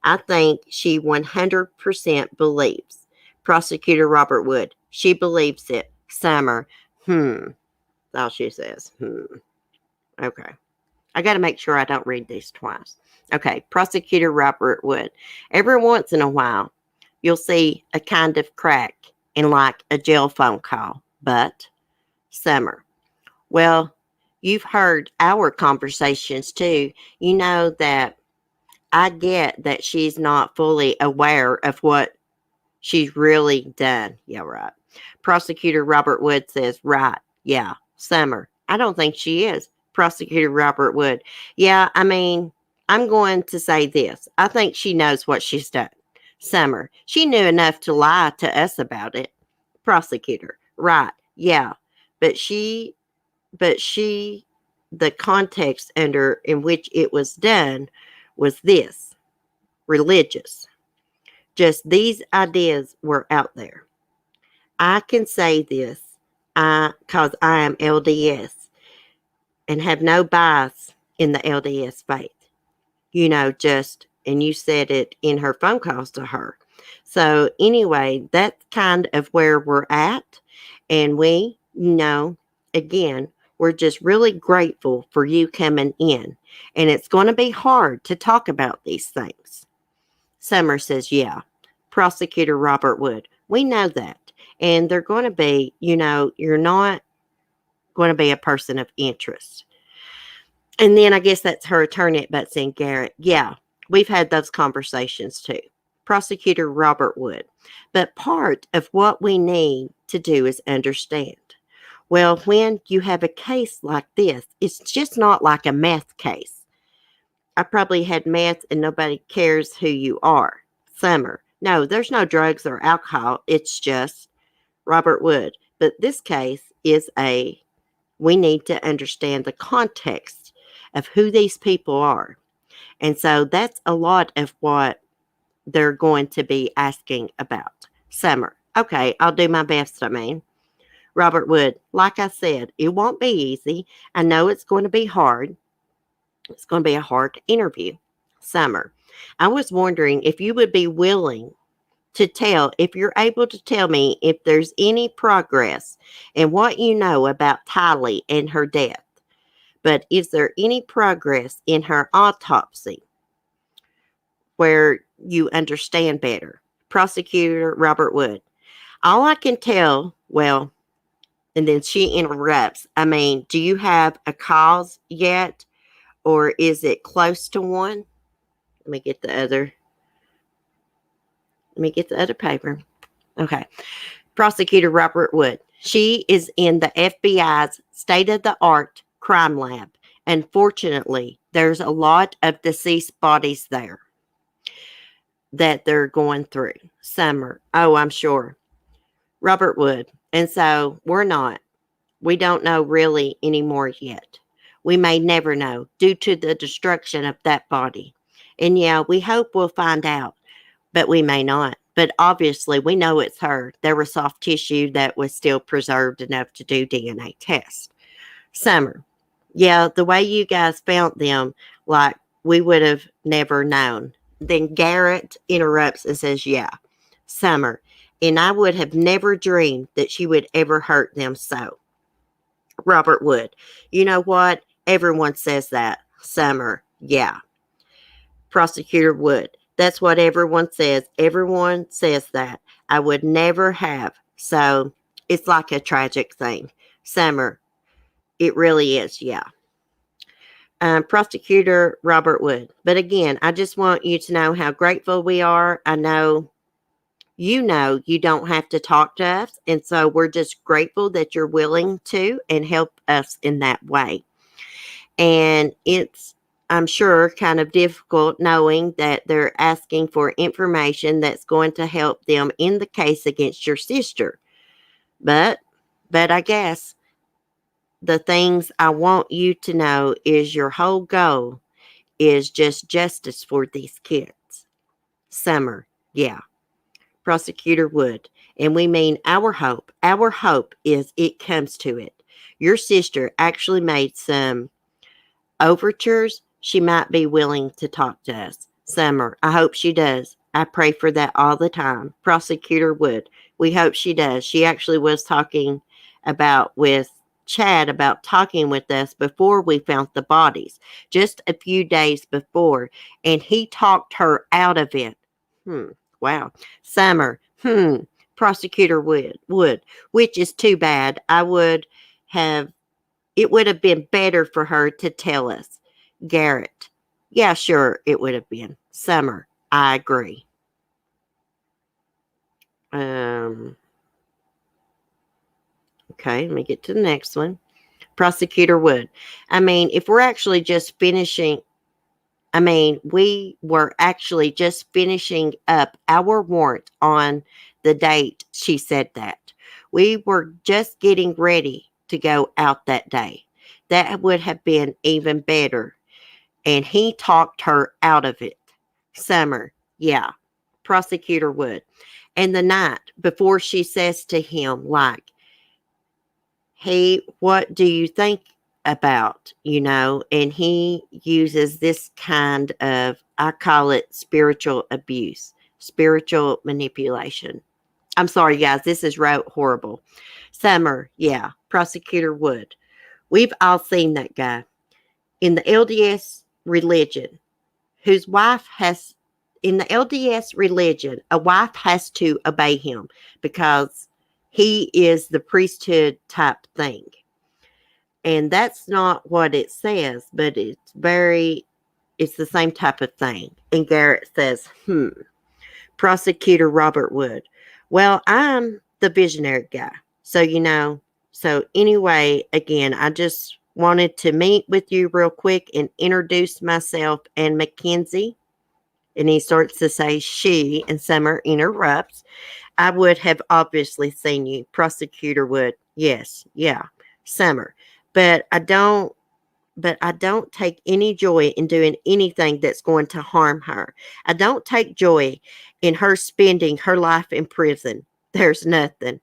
[SPEAKER 1] I think she 100% believes. Prosecutor Robert Wood, she believes it. Summer, that's all she says. Okay. I got to make sure I don't read these twice. Okay. Prosecutor Robert Wood, every once in a while, you'll see a kind of crack in like a jail phone call. But, Summer, well, you've heard our conversations too. You know that I get that she's not fully aware of what she's really done. Yeah, right. Prosecutor Robert Wood says, right. Yeah, Summer, I don't think she is. Prosecutor Robert Wood, yeah, I mean, I'm going to say this. I think she knows what she's done. Summer, she knew enough to lie to us about it. Prosecutor, right. Yeah, but the context in which it was done was this, religious. Just these ideas were out there. I can say this because I am LDS and have no bias in the LDS faith. And you said it in her phone calls to her. So anyway, that's kind of where we're at. And we, again, we're just really grateful for you coming in. And it's going to be hard to talk about these things. Summer says, yeah. Prosecutor Robert Wood, we know that. And they're going to be, you're not going to be a person of interest. And then I guess that's her attorney, but saying, Garrett, yeah, we've had those conversations too. Prosecutor Robert Wood. But part of what we need to do is understand. Well, when you have a case like this, it's just not like a meth case. I probably had meth and nobody cares who you are. Summer. No, there's no drugs or alcohol. It's just Robert Wood. But this case is we need to understand the context of who these people are. And so that's a lot of what they're going to be asking about. Summer. Okay, I'll do my best, Robert Wood, like I said, it won't be easy. I know it's going to be hard. It's going to be a hard interview. Summer. I was wondering if you would be willing to if you're able to tell me if there's any progress in what you know about Tylee and her death. But is there any progress in her autopsy where you understand better? Prosecutor Robert Wood. All I can tell, and then she interrupts. Do you have a cause yet? Or is it close to one? Let me get the other paper. Okay. Prosecutor Robert Wood. She is in the FBI's state-of-the-art crime lab. Unfortunately, there's a lot of deceased bodies there that they're going through. Summer. Oh, I'm sure. Robert Wood. And so we don't know really anymore yet. We may never know due to the destruction of that body. And yeah, we hope we'll find out, but we may not. but obviously we know it's her. There was soft tissue that was still preserved enough to do DNA tests. Summer, yeah, the way you guys found them, like, we would have never known. Then Garrett interrupts and says, yeah, Summer, and I would have never dreamed that she would ever hurt them so. Robert Wood, you know what? Everyone says that. Summer, yeah. Prosecutor Wood, that's what everyone says. Everyone says that. I would never have. So it's like a tragic thing. Summer, it really is, yeah. Prosecutor Robert Wood. But again, I just want you to know how grateful we are. I know you don't have to talk to us. And so we're just grateful that you're willing to and help us in that way. And it's, I'm sure, kind of difficult knowing that they're asking for information that's going to help them in the case against your sister. But I guess the things I want you to know is your whole goal is just justice for these kids. Summer, yeah. Prosecutor Wood, and we mean our hope. Our hope is it comes to it. Your sister actually made some overtures. She might be willing to talk to us. Summer, I hope she does. I pray for that all the time. Prosecutor Wood, we hope she does. She actually was talking with Chad about talking with us before we found the bodies, just a few days before, and he talked her out of it. Wow. Summer, Prosecutor Wood, which is too bad. It would have been better for her to tell us. Garrett, yeah, sure, it would have been. Summer, I agree. Okay, let me get to the next one. Prosecutor Wood. I mean, if we're actually just finishing, we were actually just finishing up our warrant on the date she said that. We were just getting ready to go out that day. That would have been even better. And he talked her out of it. Summer, yeah. Prosecutor Wood. And the night before she says to him, like, hey, what do you think about, and he uses this kind of, I call it spiritual abuse, spiritual manipulation. I'm sorry, guys, this is horrible. Summer, yeah. Prosecutor Wood. We've all seen that guy in the LDS religion, whose wife has, in the LDS religion, a wife has to obey him because he is the priesthood type thing. And that's not what it says, but it's the same type of thing. And Garrett says, Prosecutor Robert Wood. Well, I'm the visionary guy. So anyway, again, I just wanted to meet with you real quick and introduce myself and Mackenzie. And he starts to say she, and Summer interrupts. I would have obviously seen you. Prosecutor Wood. Yes, yeah. Summer. But I don't take any joy in doing anything that's going to harm her. I don't take joy in her spending her life in prison. There's nothing.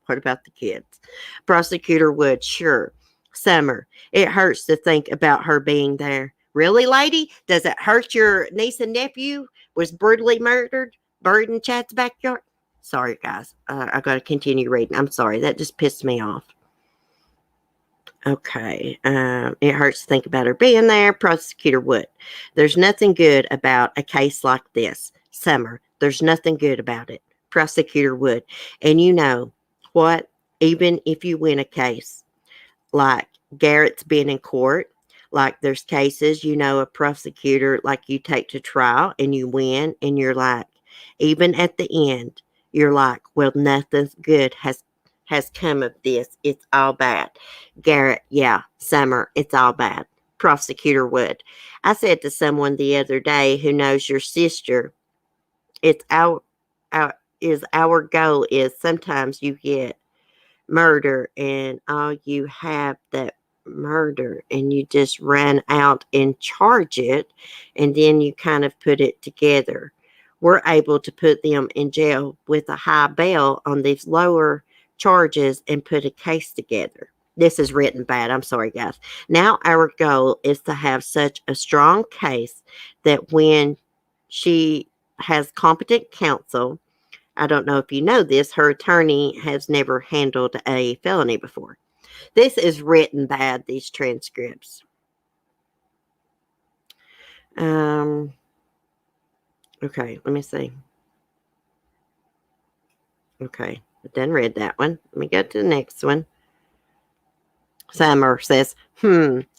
[SPEAKER 1] What about the kids? Prosecutor Wood, sure. Summer, it hurts to think about her being there. Really, lady? Does it hurt your niece and nephew was brutally murdered, buried in Chad's backyard? Sorry, guys. I got to continue reading. I'm sorry. That just pissed me off. Okay. It hurts to think about her being there. Prosecutor Wood. There's nothing good about a case like this. Summer. There's nothing good about it. Prosecutor Wood. And you know what? Even if you win a case, like Garrett's been in court, like there's cases, a prosecutor, like you take to trial and you win, and you're like, even at the end, you're like, well, nothing good has come of this. It's all bad. Garrett, yeah. Summer, it's all bad. Prosecutor Wood. I said to someone the other day who knows your sister, it's our goal is sometimes you get murder and all you have that murder and you just run out and charge it and then you kind of put it together. we're able to put them in jail with a high bail on these lower charges and put a case together. This is written bad. I'm sorry, guys. Now our goal is to have such a strong case that when she has competent counsel, I don't know if you know this, her attorney has never handled a felony before. This is written bad, these transcripts. Okay, let me see. Okay, I done read that one. Let me go to the next one. Summer says,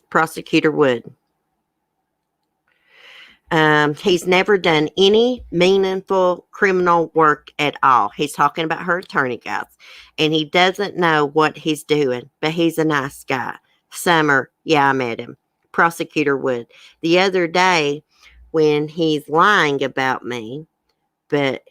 [SPEAKER 1] Prosecutor Wood. He's never done any meaningful criminal work at all. He's talking about her attorney, guys. And he doesn't know what he's doing, but he's a nice guy. Summer, yeah, I met him. Prosecutor Wood. The other day, when he's lying about me, but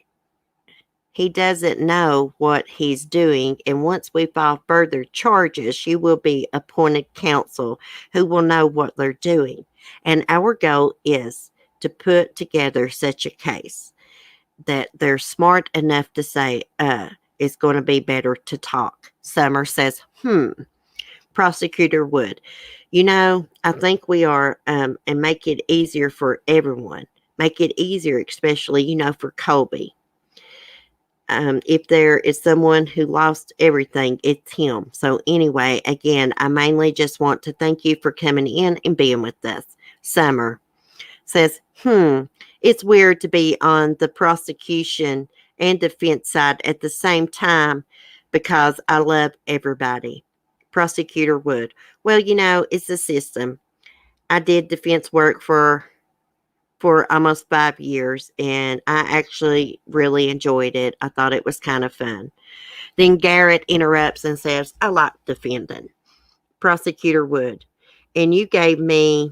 [SPEAKER 1] he doesn't know what he's doing, and once we file further charges, you will be appointed counsel who will know what they're doing. And our goal is to put together such a case that they're smart enough to say, it's going to be better to talk. Summer says, Prosecutor Wood. I think we are, and make it easier for everyone. Make it easier, especially, for Colby. If there is someone who lost everything, it's him. So anyway, again, I mainly just want to thank you for coming in and being with us. Summer says, it's weird to be on the prosecution and defense side at the same time because I love everybody. Prosecutor Wood. Well, it's the system. I did defense work for almost 5 years, and I actually really enjoyed it. I thought it was kind of fun. Then Garrett interrupts and says, I like defending. Prosecutor Wood. And you gave me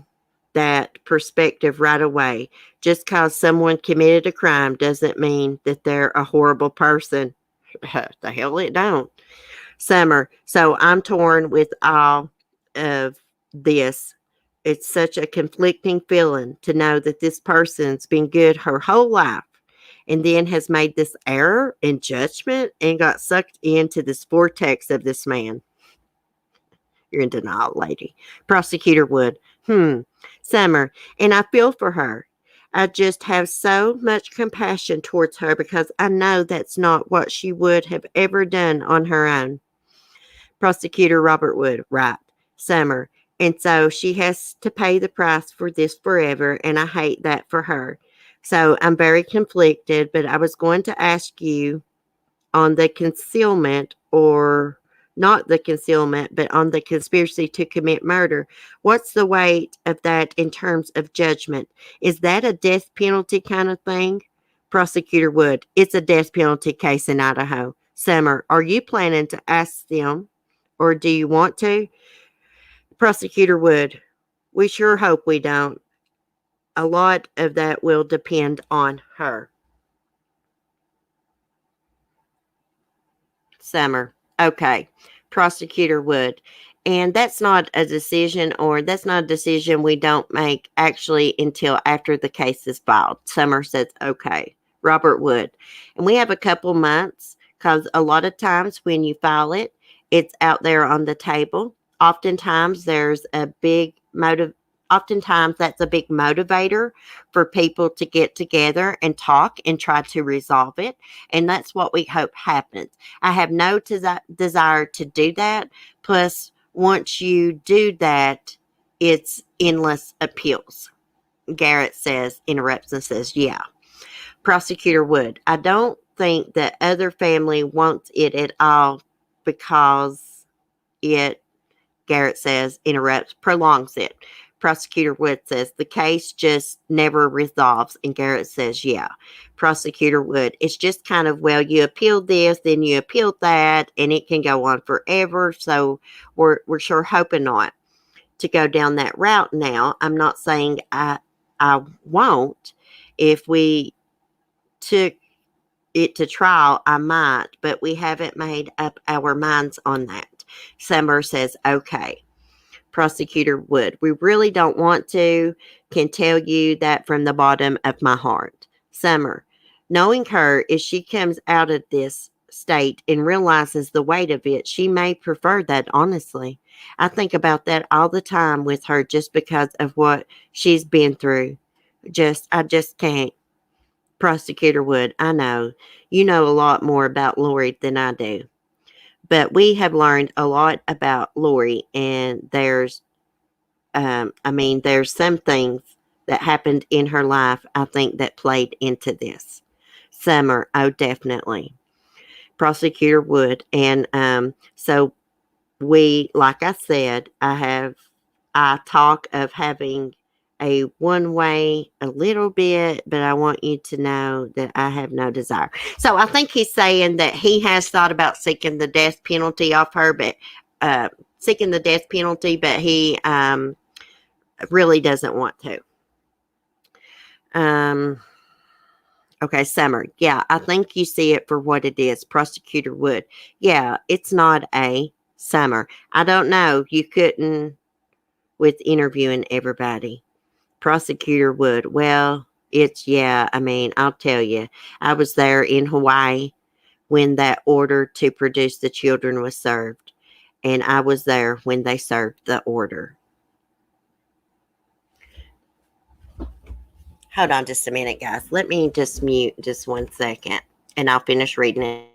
[SPEAKER 1] that perspective right away. Just because someone committed a crime doesn't mean that they're a horrible person. The hell it don't. Summer. So I'm torn with all of this. It's such a conflicting feeling to know that this person's been good her whole life and then has made this error in judgment and got sucked into this vortex of this man. You're in denial, lady. Prosecutor Wood. Summer. And I feel for her. I just have so much compassion towards her because I know that's not what she would have ever done on her own. Prosecutor Robert Wood. Right. Summer. And so she has to pay the price for this forever, and I hate that for her. So I'm very conflicted, but I was going to ask you on the concealment, or not the concealment, but on the conspiracy to commit murder. What's the weight of that in terms of judgment? Is that a death penalty kind of thing? Prosecutor Wood. It's a death penalty case in Idaho. Summer, are you planning to ask them, or do you want to? Prosecutor Wood, we sure hope we don't. A lot of that will depend on her. Summer, okay. Prosecutor Wood, and that's not a decision we don't make actually until after the case is filed. Summer says, okay. Robert Wood, and we have a couple months because a lot of times when you file it, it's out there on the table. Oftentimes that's a big motivator for people to get together and talk and try to resolve it. And that's what we hope happens. I have no desire to do that. Plus, once you do that, it's endless appeals. Garrett interrupts and says, yeah. Prosecutor Wood, I don't think the other family wants it at all because it, Garrett interrupts, prolongs it. Prosecutor Wood says, the case just never resolves. And Garrett says, yeah. Prosecutor Wood, it's just kind of, well, you appealed this, then you appealed that, and it can go on forever. So we're sure hoping not to go down that route now. I'm not saying I won't. If we took it to trial, I might, but we haven't made up our minds on that. Summer says, okay. Prosecutor Wood, we really don't want to. Can tell you that from the bottom of my heart. Summer, Knowing her, if she comes out of this state and realizes the weight of it, she may prefer that, honestly. I think about that all the time with her just because of what she's been through. I just can't. Prosecutor Wood, I know. You know a lot more about Lori than I do. But we have learned a lot about Lori, and there's some things that happened in her life, I think, that played into this. Summer, oh, definitely. Prosecutor Wood. And so like I said, I talk of having a one way a little bit, but I want you to know that I have no desire. So I think he's saying that he has thought about seeking the death penalty off her, but he really doesn't want to. Okay, Summer. Yeah, I think you see it for what it is. Prosecutor Wood. Yeah, it's not a Summer. I don't know. You couldn't with interviewing everybody. Prosecutor Wood. Well, I'll tell you. I was there in Hawaii when that order to produce the children was served. And I was there when they served the order. Hold on just a minute, guys. Let me just mute just 1 second, and I'll finish reading it.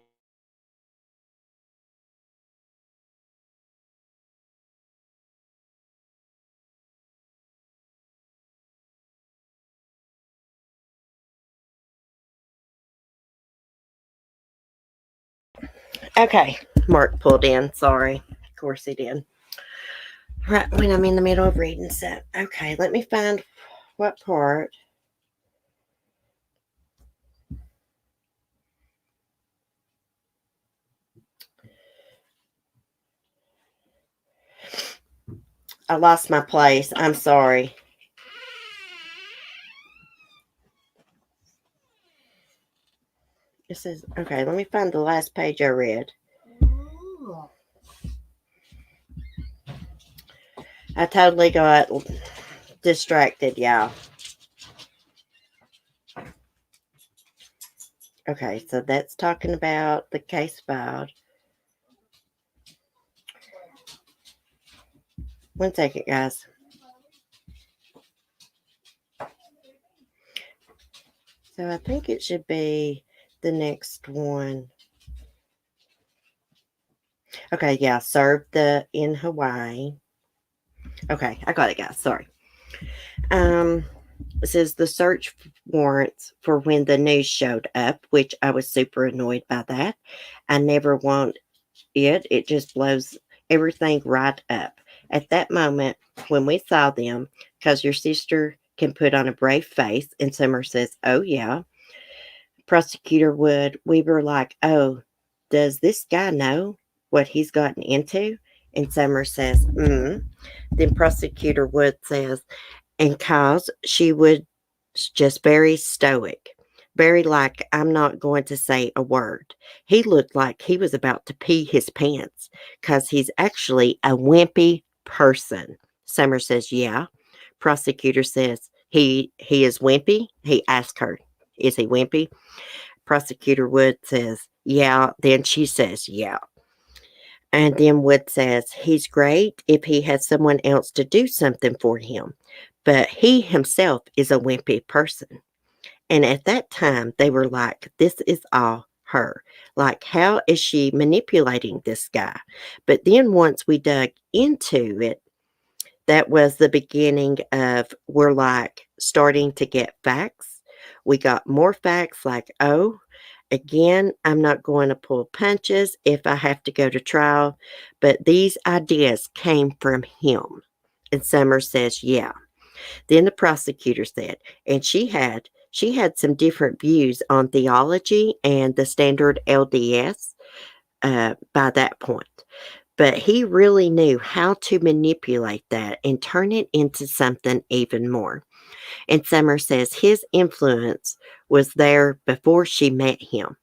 [SPEAKER 1] Okay, Mark pulled in. Sorry. Of course he did. Right when I'm in the middle of reading. So, okay, let me find what part. I lost my place. I'm sorry. This is okay. Let me find the last page I read. I totally got distracted, y'all. Okay, so that's talking about the case filed. 1 second, guys. So I think it should be the next one. Okay, yeah, served in Hawaii. Okay, I got it, guys. Sorry. It says the search warrants for when the news showed up, which I was super annoyed by that. I never want it. It just blows everything right up. At that moment, when we saw them, because your sister can put on a brave face, and Summer says, oh, yeah. Prosecutor Wood, we were like, oh, does this guy know what he's gotten into? And Summer says, Then Prosecutor Wood says, and cause she would just very stoic, very like, I'm not going to say a word. He looked like he was about to pee his pants because he's actually a wimpy person. Summer says, yeah. Prosecutor says, he is wimpy. He asked her, is he wimpy? Prosecutor Wood says, yeah. Then she says, yeah. And then Wood says, he's great if he has someone else to do something for him, but he himself is a wimpy person. And at that time, they were like, this is all her. Like, how is she manipulating this guy? But then once we dug into it, that was the beginning of, we're like starting to get facts. We got more facts like, oh, again, I'm not going to pull punches if I have to go to trial, but these ideas came from him. And Summer says, yeah. Then the prosecutor said, and she had some different views on theology and the standard LDS by that point. But he really knew how to manipulate that and turn it into something even more. And Summer says his influence was there before she met him.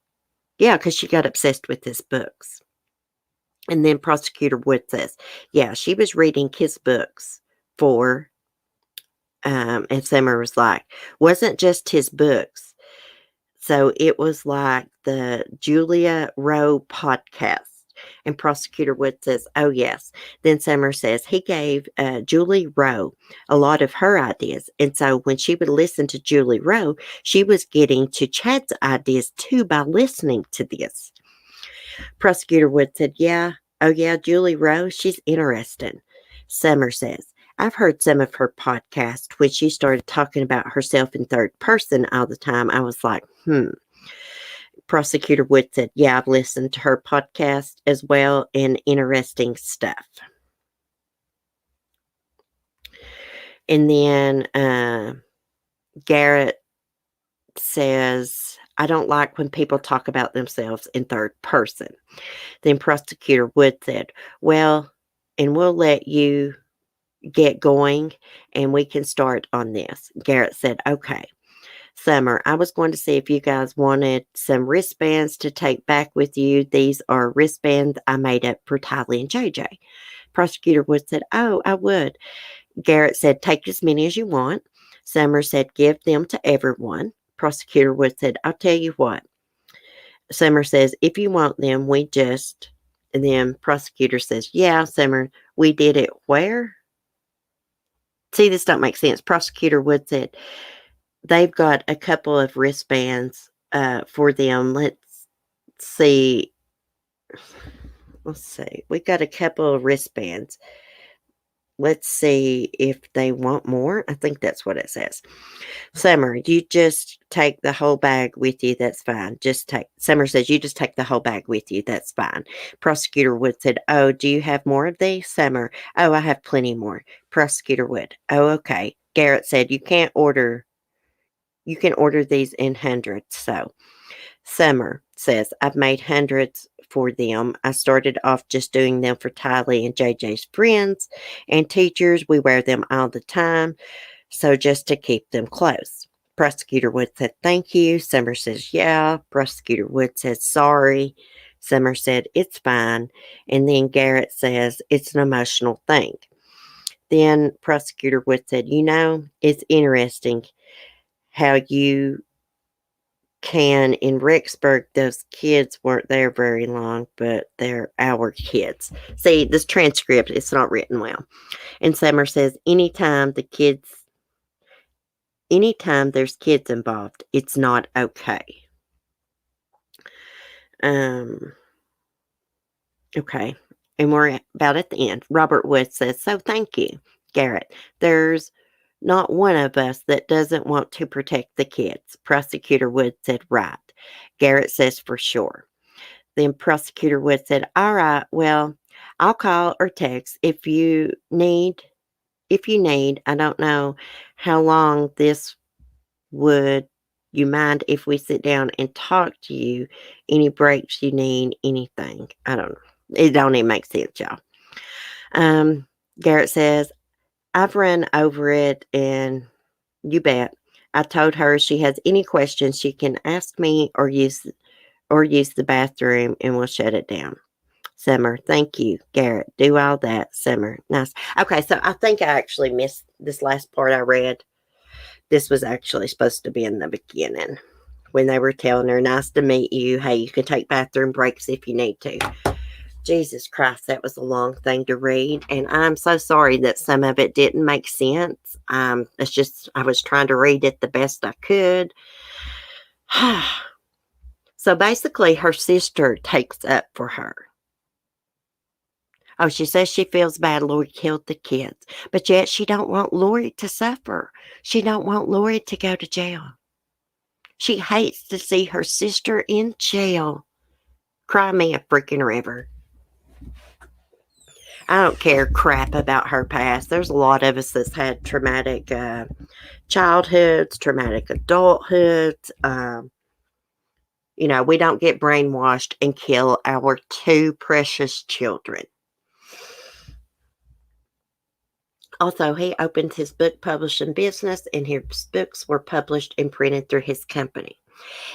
[SPEAKER 1] Yeah, because she got obsessed with his books. And then Prosecutor Wood says, yeah, she was reading his books and Summer was like, wasn't just his books. So it was like the Julia Rowe podcast. And Prosecutor Wood says, oh, yes. Then Summer says he gave Julie Rowe a lot of her ideas. And so when she would listen to Julie Rowe, she was getting to Chad's ideas too by listening to this. Prosecutor Wood said, yeah. Oh, yeah, Julie Rowe, she's interesting. Summer says, I've heard some of her podcasts. When she started talking about herself in third person all the time, I was like, Prosecutor Wood said, yeah, I've listened to her podcast as well, and interesting stuff. And then Garrett says, I don't like when people talk about themselves in third person. Then Prosecutor Wood said, well, and we'll let you get going and we can start on this. Garrett said, okay. Summer, I was going to see if you guys wanted some wristbands to take back with you. These are wristbands I made up for Tylee and JJ. Prosecutor Wood said, oh, I would. Garrett said, take as many as you want. Summer said, give them to everyone. Prosecutor Wood said, I'll tell you what. Summer says, if you want them, we just... And then Prosecutor says, yeah, Summer, we did it where? See, this don't make sense. Prosecutor Wood said, they've got a couple of wristbands for them. Let's see. We got a couple of wristbands. Let's see if they want more. I think that's what it says. Summer, you just take the whole bag with you. That's fine. Summer says, you just take the whole bag with you. That's fine. Prosecutor Wood said, oh, do you have more of these? Summer, oh, I have plenty more. Prosecutor Wood, oh, okay. Garrett said, you can order these in hundreds. So Summer says, I've made hundreds for them. I started off just doing them for Tylee and JJ's friends and teachers. We wear them all the time. So just to keep them close. Prosecutor Wood said, thank you. Summer says, yeah. Prosecutor Wood says, sorry. Summer said, it's fine. And then Garrett says, it's an emotional thing. Then Prosecutor Wood said, it's interesting how you can in Rexburg, those kids weren't there very long, but they're our kids. See, this transcript, it's not written well. And Summer says, anytime there's kids involved, it's not okay. Okay. And we're about at the end. Robert Wood says, so thank you, Garrett. There's not one of us that doesn't want to protect the kids. Prosecutor Wood said, right. Garrett says, for sure. Then Prosecutor Wood said, all right, well, I'll call or text if you need. I don't know how long this would you mind if we sit down and talk to you? Any breaks you need, anything? I don't know. It don't even make sense, y'all. Garrett says, I've run over it and you bet. I told her she has any questions she can ask me or use the bathroom and we'll shut it down. Summer, thank you. Garrett, do all that. Summer, nice. Okay, so I think I actually missed this last part I read. This was actually supposed to be in the beginning when they were telling her, nice to meet you. Hey, you can take bathroom breaks if you need to. Jesus Christ, that was a long thing to read. And I'm so sorry that some of it didn't make sense. It's just, I was trying to read it the best I could. So basically, her sister takes up for her. Oh, she says she feels bad Lori killed the kids. But yet she don't want Lori to suffer. She don't want Lori to go to jail. She hates to see her sister in jail. Cry me a freaking river. I don't care crap about her past. There's a lot of us that's had traumatic childhoods, traumatic adulthoods. We don't get brainwashed and kill our two precious children. Also, he opened his book publishing business, and his books were published and printed through his company.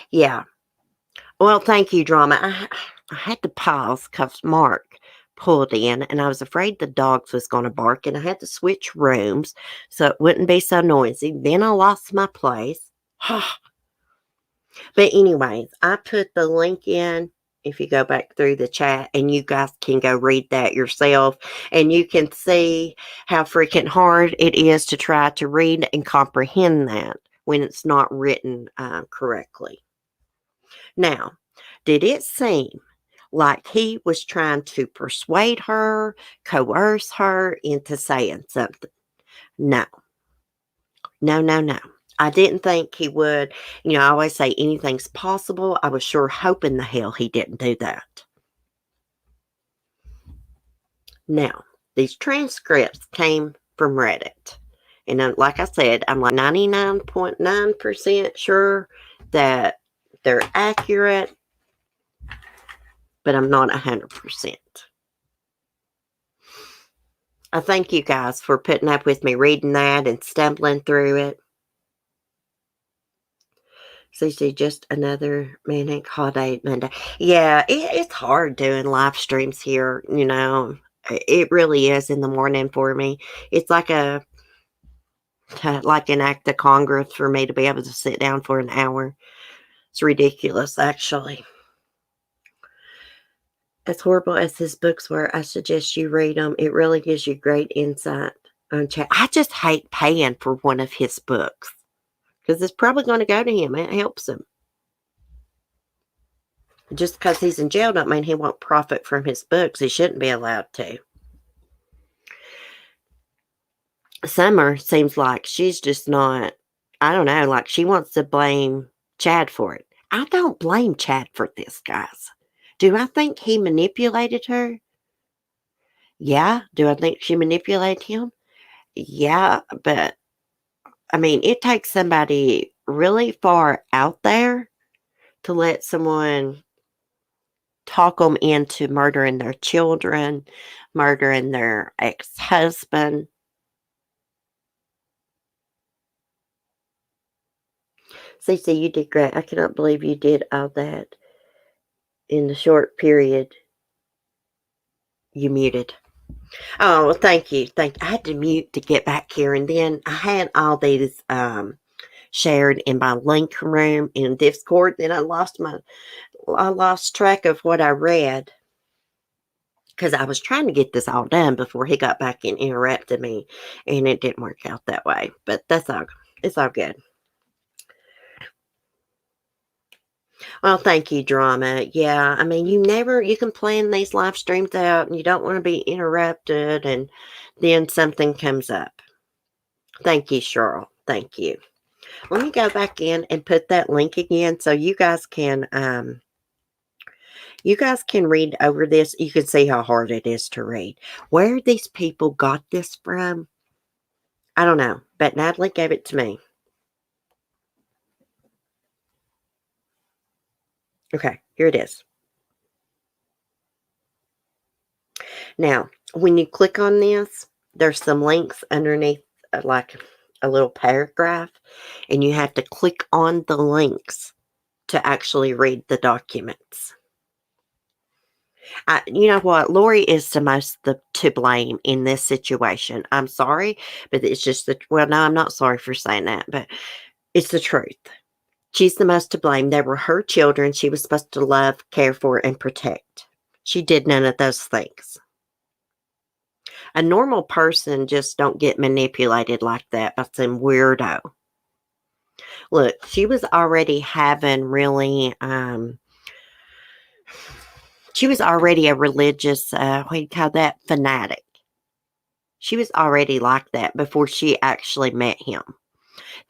[SPEAKER 1] Yeah. Well, thank you, drama. I had to pause because Mark pulled in, and I was afraid the dogs was going to bark, and I had to switch rooms so it wouldn't be so noisy. Then I lost my place. But anyways, I put the link in if you go back through the chat, and you guys can go read that yourself, and you can see how freaking hard it is to try to read and comprehend that when it's not written correctly. Now, did it seem like he was trying to persuade her, coerce her into saying something? No. No, no, no. I didn't think he would. I always say anything's possible. I was sure hoping the hell he didn't do that. Now, these transcripts came from Reddit. And like I said, I'm like 99.9% sure that they're accurate, but I'm not 100%. I thank you guys for putting up with me reading that and stumbling through it. CC, just another manic holiday Monday. Yeah, it's hard doing live streams here, It really is in the morning for me. It's like an act of Congress for me to be able to sit down for an hour. It's ridiculous, actually. As horrible as his books were, I suggest you read them. It really gives you great insight on chat. I just hate paying for one of his books because it's probably going to go to him. It helps him. Just because he's in jail don't mean he won't profit from his books. He shouldn't be allowed to. Summer seems like she's just not, I don't know, like she wants to blame Chad for it. I don't blame Chad for this, guys. Do I think he manipulated her? Yeah. Do I think she manipulated him? Yeah, but I mean, it takes somebody really far out there to let someone talk them into murdering their children, murdering their ex-husband. Cece, you did great. I cannot believe you did all that in the short period you muted. Oh, well, thank you. I had to mute to get back here, and then I had all these shared in my link room in Discord. Then I lost track of what I read because I was trying to get this all done before he got back and interrupted me, and it didn't work out that way. But that's all. It's all good. Well, thank you, Drama. Yeah, I mean, you can plan these live streams out and you don't want to be interrupted and then something comes up. Thank you, Cheryl. Thank you. Let me go back in and put that link again so you guys can read over this. You can see how hard it is to read. Where these people got this from, I don't know, but Natalie gave it to me. Okay, here it is. Now, when you click on this, there's some links underneath, like a little paragraph, and you have to click on the links to actually read the documents. You know what? Lori is the most to blame in this situation. I'm sorry, but it's just well, no, I'm not sorry for saying that, but it's the truth. She's the most to blame. They were her children. She was supposed to love, care for, and protect. She did none of those things. A normal person just don't get manipulated like that by some weirdo. Look, she was already having she was already a religious, what do you call that, fanatic. She was already like that before she actually met him.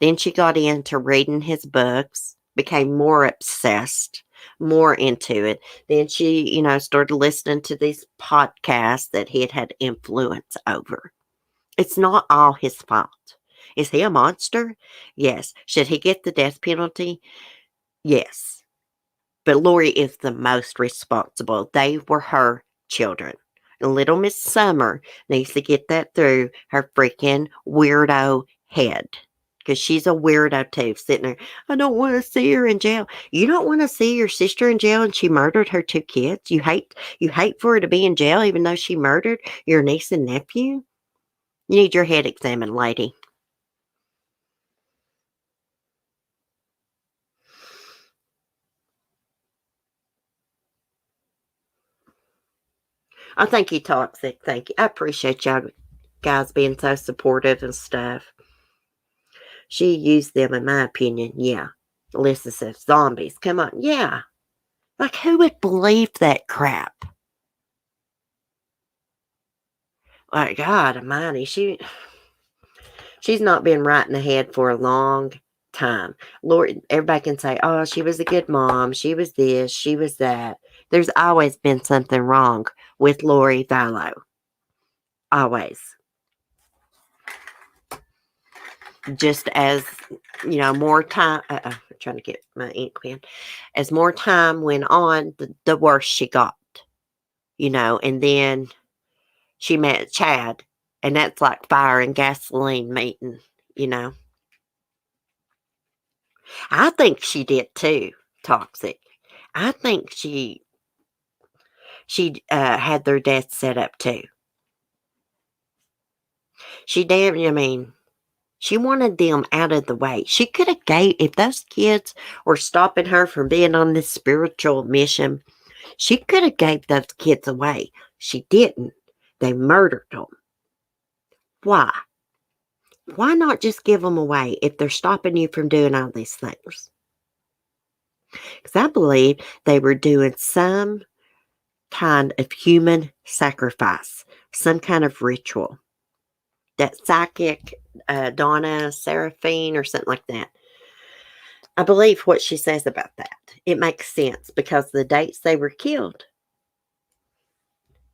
[SPEAKER 1] Then she got into reading his books, became more obsessed, more into it. Then she, started listening to these podcasts that he had influence over. It's not all his fault. Is he a monster? Yes. Should he get the death penalty? Yes. But Lori is the most responsible. They were her children. And little Miss Summer needs to get that through her freaking weirdo head. Because she's a weirdo too, sitting there. I don't want to see her in jail. You don't want to see your sister in jail and she murdered her 2 kids? You hate for her to be in jail even though she murdered your niece and nephew? You need your head examined, lady. Oh, thank you, Toxic. Thank you. I appreciate y'all guys being so supportive and stuff. She used them, in my opinion. Yeah. Alyssa says, zombies. Come on. Yeah. Like, who would believe that crap? Like, God almighty. She's not been right in the head for a long time. Lord, everybody can say, oh, she was a good mom. She was this. She was that. There's always been something wrong with Lori Vallow. Always. Just as, more time, I'm trying to get my ink pen. As more time went on, the worse she got, and then she met Chad, and that's like fire and gasoline meeting, you know. I think she did too, Toxic. I think she had their death set up too. She wanted them out of the way. She could have if those kids were stopping her from being on this spiritual mission, she could have gave those kids away. She didn't. They murdered them. Why? Why not just give them away if they're stopping you from doing all these things? Because I believe they were doing some kind of human sacrifice, some kind of ritual. That psychic, Donna Seraphine or something like that. I believe what she says about that. It makes sense because the dates they were killed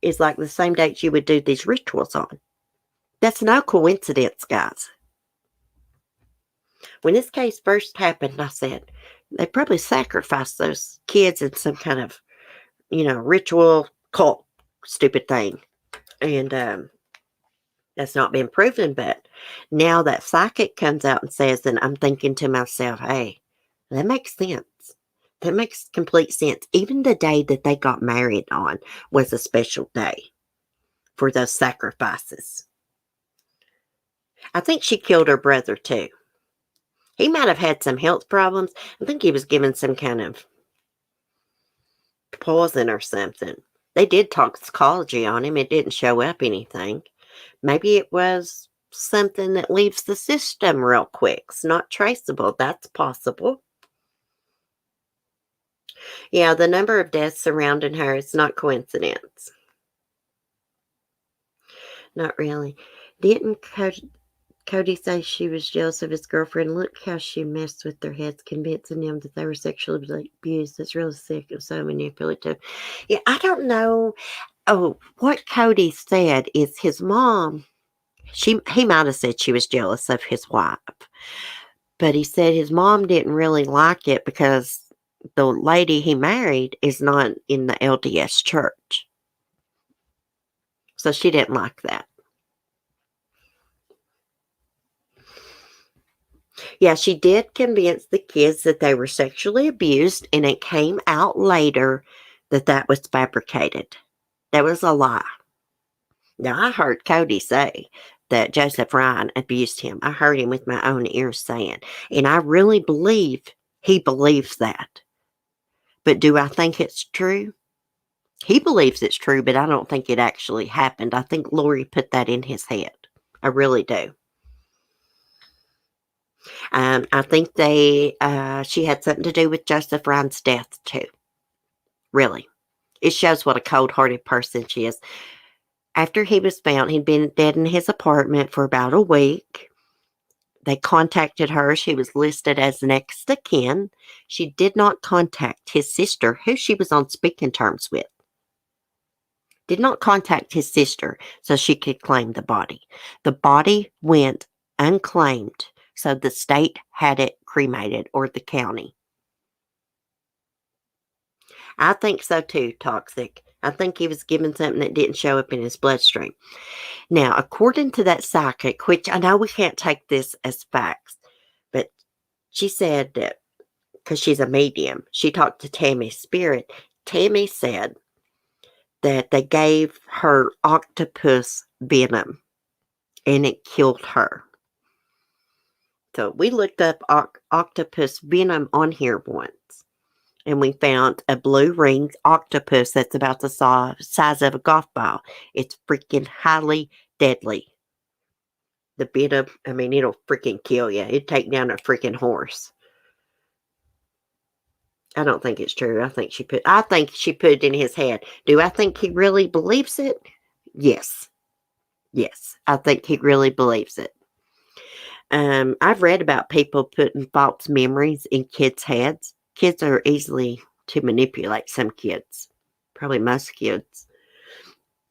[SPEAKER 1] is like the same dates you would do these rituals on. That's no coincidence, guys. When this case first happened, I said, they probably sacrificed those kids in some kind of, ritual, cult, stupid thing. And that's not been proven, but now that psychic comes out and says, and I'm thinking to myself, hey, that makes sense. That makes complete sense. Even the day that they got married on was a special day for those sacrifices. I think she killed her brother too. He might have had some health problems. I think he was given some kind of poison or something. They did toxicology on him. It didn't show up anything. Maybe it was something that leaves the system real quick. It's not traceable. That's possible. Yeah, the number of deaths surrounding her is not coincidence. Not really. Didn't Cody say she was jealous of his girlfriend? Look how she messed with their heads, convincing them that they were sexually abused. That's really sick and so manipulative. Yeah, I don't know. Oh, what Cody said is his mom, he might have said she was jealous of his wife. But he said his mom didn't really like it because the lady he married is not in the LDS church. So she didn't like that. Yeah, she did convince the kids that they were sexually abused, and it came out later that that was fabricated. That was a lie. Now, I heard Cody say that Joseph Ryan abused him. I heard him with my own ears saying, and I really believe he believes that. But do I think it's true? He believes it's true, but I don't think it actually happened. I think Lori put that in his head. I really do. I think she had something to do with Joseph Ryan's death too. Really. It shows what a cold-hearted person she is. After he was found, he'd been dead in his apartment for about a week. They contacted her. She was listed as next of kin. She did not contact his sister, who she was on speaking terms with. Did not contact his sister so she could claim the body. The body went unclaimed, so the state had it cremated, or the county. I think so too, Toxic. I think he was given something that didn't show up in his bloodstream. Now, according to that psychic, which I know we can't take this as facts, but she said that because she's a medium, she talked to Tammy's spirit. Tammy said that they gave her octopus venom and it killed her. So we looked up octopus venom on here once. and we found a blue ringed octopus that's about the size of a golf ball. It's freaking highly deadly. The venom, I mean, it'll freaking kill you. It'd take down a freaking horse. I don't think it's true. I think she put it in his head. Do I think he really believes it? Yes. Yes. I think he really believes it. I've read about people putting false memories in kids' heads. Kids are easily to manipulate, some kids. Probably most kids.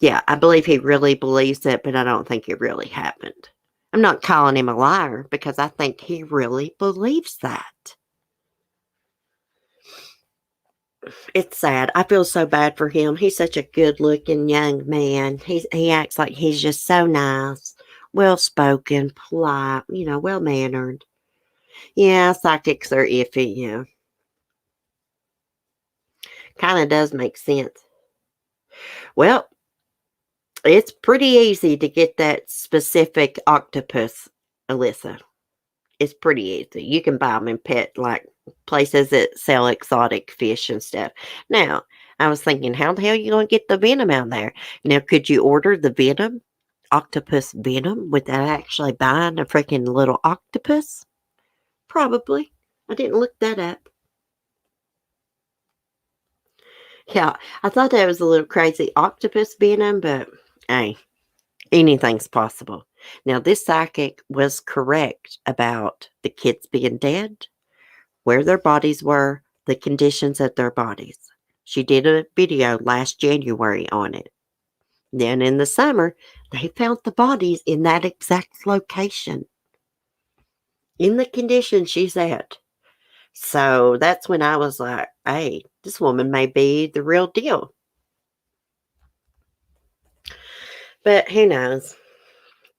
[SPEAKER 1] Yeah, I believe he really believes it, but I don't think it really happened. I'm not calling him a liar because I think he really believes that. It's sad. I feel so bad for him. He's such a good-looking young man. He acts like he's just so nice, well-spoken, polite, well-mannered. Yeah, psychics are iffy, yeah. Kind of does make sense. Well, it's pretty easy to get that specific octopus, Alyssa. It's pretty easy. You can buy them in places that sell exotic fish and stuff. Now, I was thinking, how the hell are you going to get the venom out there? Now, could you order the venom, octopus venom, without actually buying a freaking little octopus? Probably. I didn't look that up. Yeah, I thought that was a little crazy, octopus venom, but hey, anything's possible. Now, this psychic was correct about the kids being dead, where their bodies were, the conditions of their bodies. She did a video last January on it. Then in the summer, they found the bodies in that exact location, in the condition she's at. So that's when I was like, hey, this woman may be the real deal. But who knows?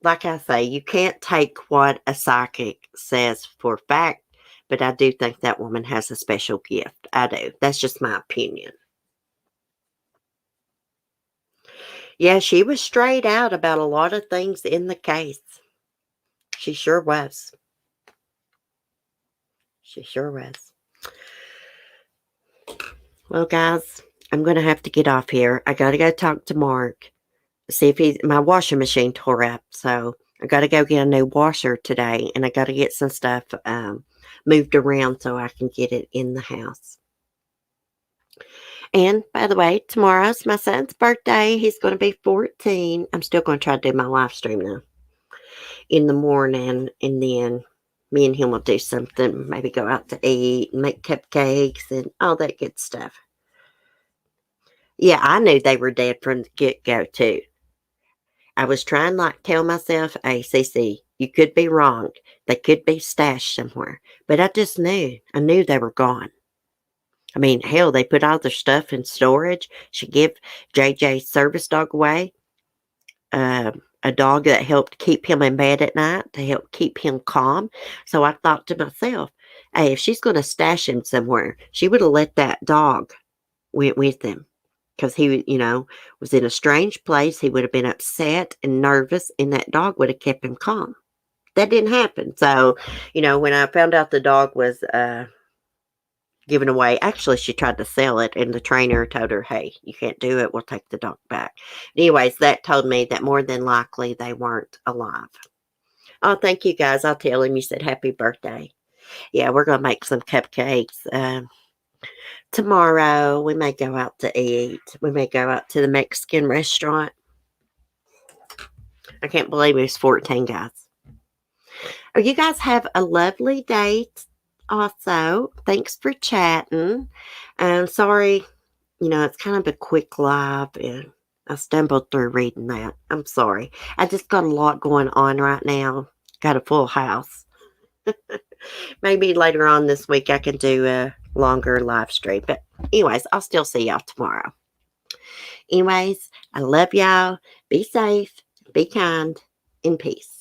[SPEAKER 1] Like I say, you can't take what a psychic says for fact, but I do think that woman has a special gift. I do. That's just my opinion. Yeah, she was straight out about a lot of things in the case. She sure was. She sure was. Well, guys, I'm going to have to get off here. I got to go talk to Mark. See if my washing machine tore up. So I got to go get a new washer today. And I got to get some stuff moved around so I can get it in the house. And by the way, tomorrow's my son's birthday. He's going to be 14. I'm still going to try to do my live stream now in the morning. And then me and him will do something. Maybe go out to eat and make cupcakes and all that good stuff. Yeah, I knew they were dead from the get-go, too. I was trying to tell myself, hey, CC, you could be wrong. They could be stashed somewhere. But I just knew. I knew they were gone. I mean, hell, they put all their stuff in storage. She gave JJ's service dog away. A dog that helped keep him in bed at night, to help keep him calm. So I thought to myself, hey, if she's going to stash him somewhere, she would have let that dog went with him. Because he, was in a strange place. He would have been upset and nervous, and that dog would have kept him calm. That didn't happen. So, when I found out the dog was given away, actually, she tried to sell it, and the trainer told her, hey, you can't do it. We'll take the dog back. Anyways, that told me that more than likely they weren't alive. Oh, thank you, guys. I'll tell him you said happy birthday. Yeah, we're going to make some cupcakes. Tomorrow, we may go out to eat. We may go out to the Mexican restaurant. I can't believe it's 14, guys. Oh, you guys have a lovely day also. Thanks for chatting. Sorry, it's kind of a quick live, and I stumbled through reading that. I'm sorry. I just got a lot going on right now. Got a full house. Maybe later on this week I can do a longer live stream. But anyways, I'll still see y'all tomorrow. Anyways, I love y'all. Be safe, be kind, and peace.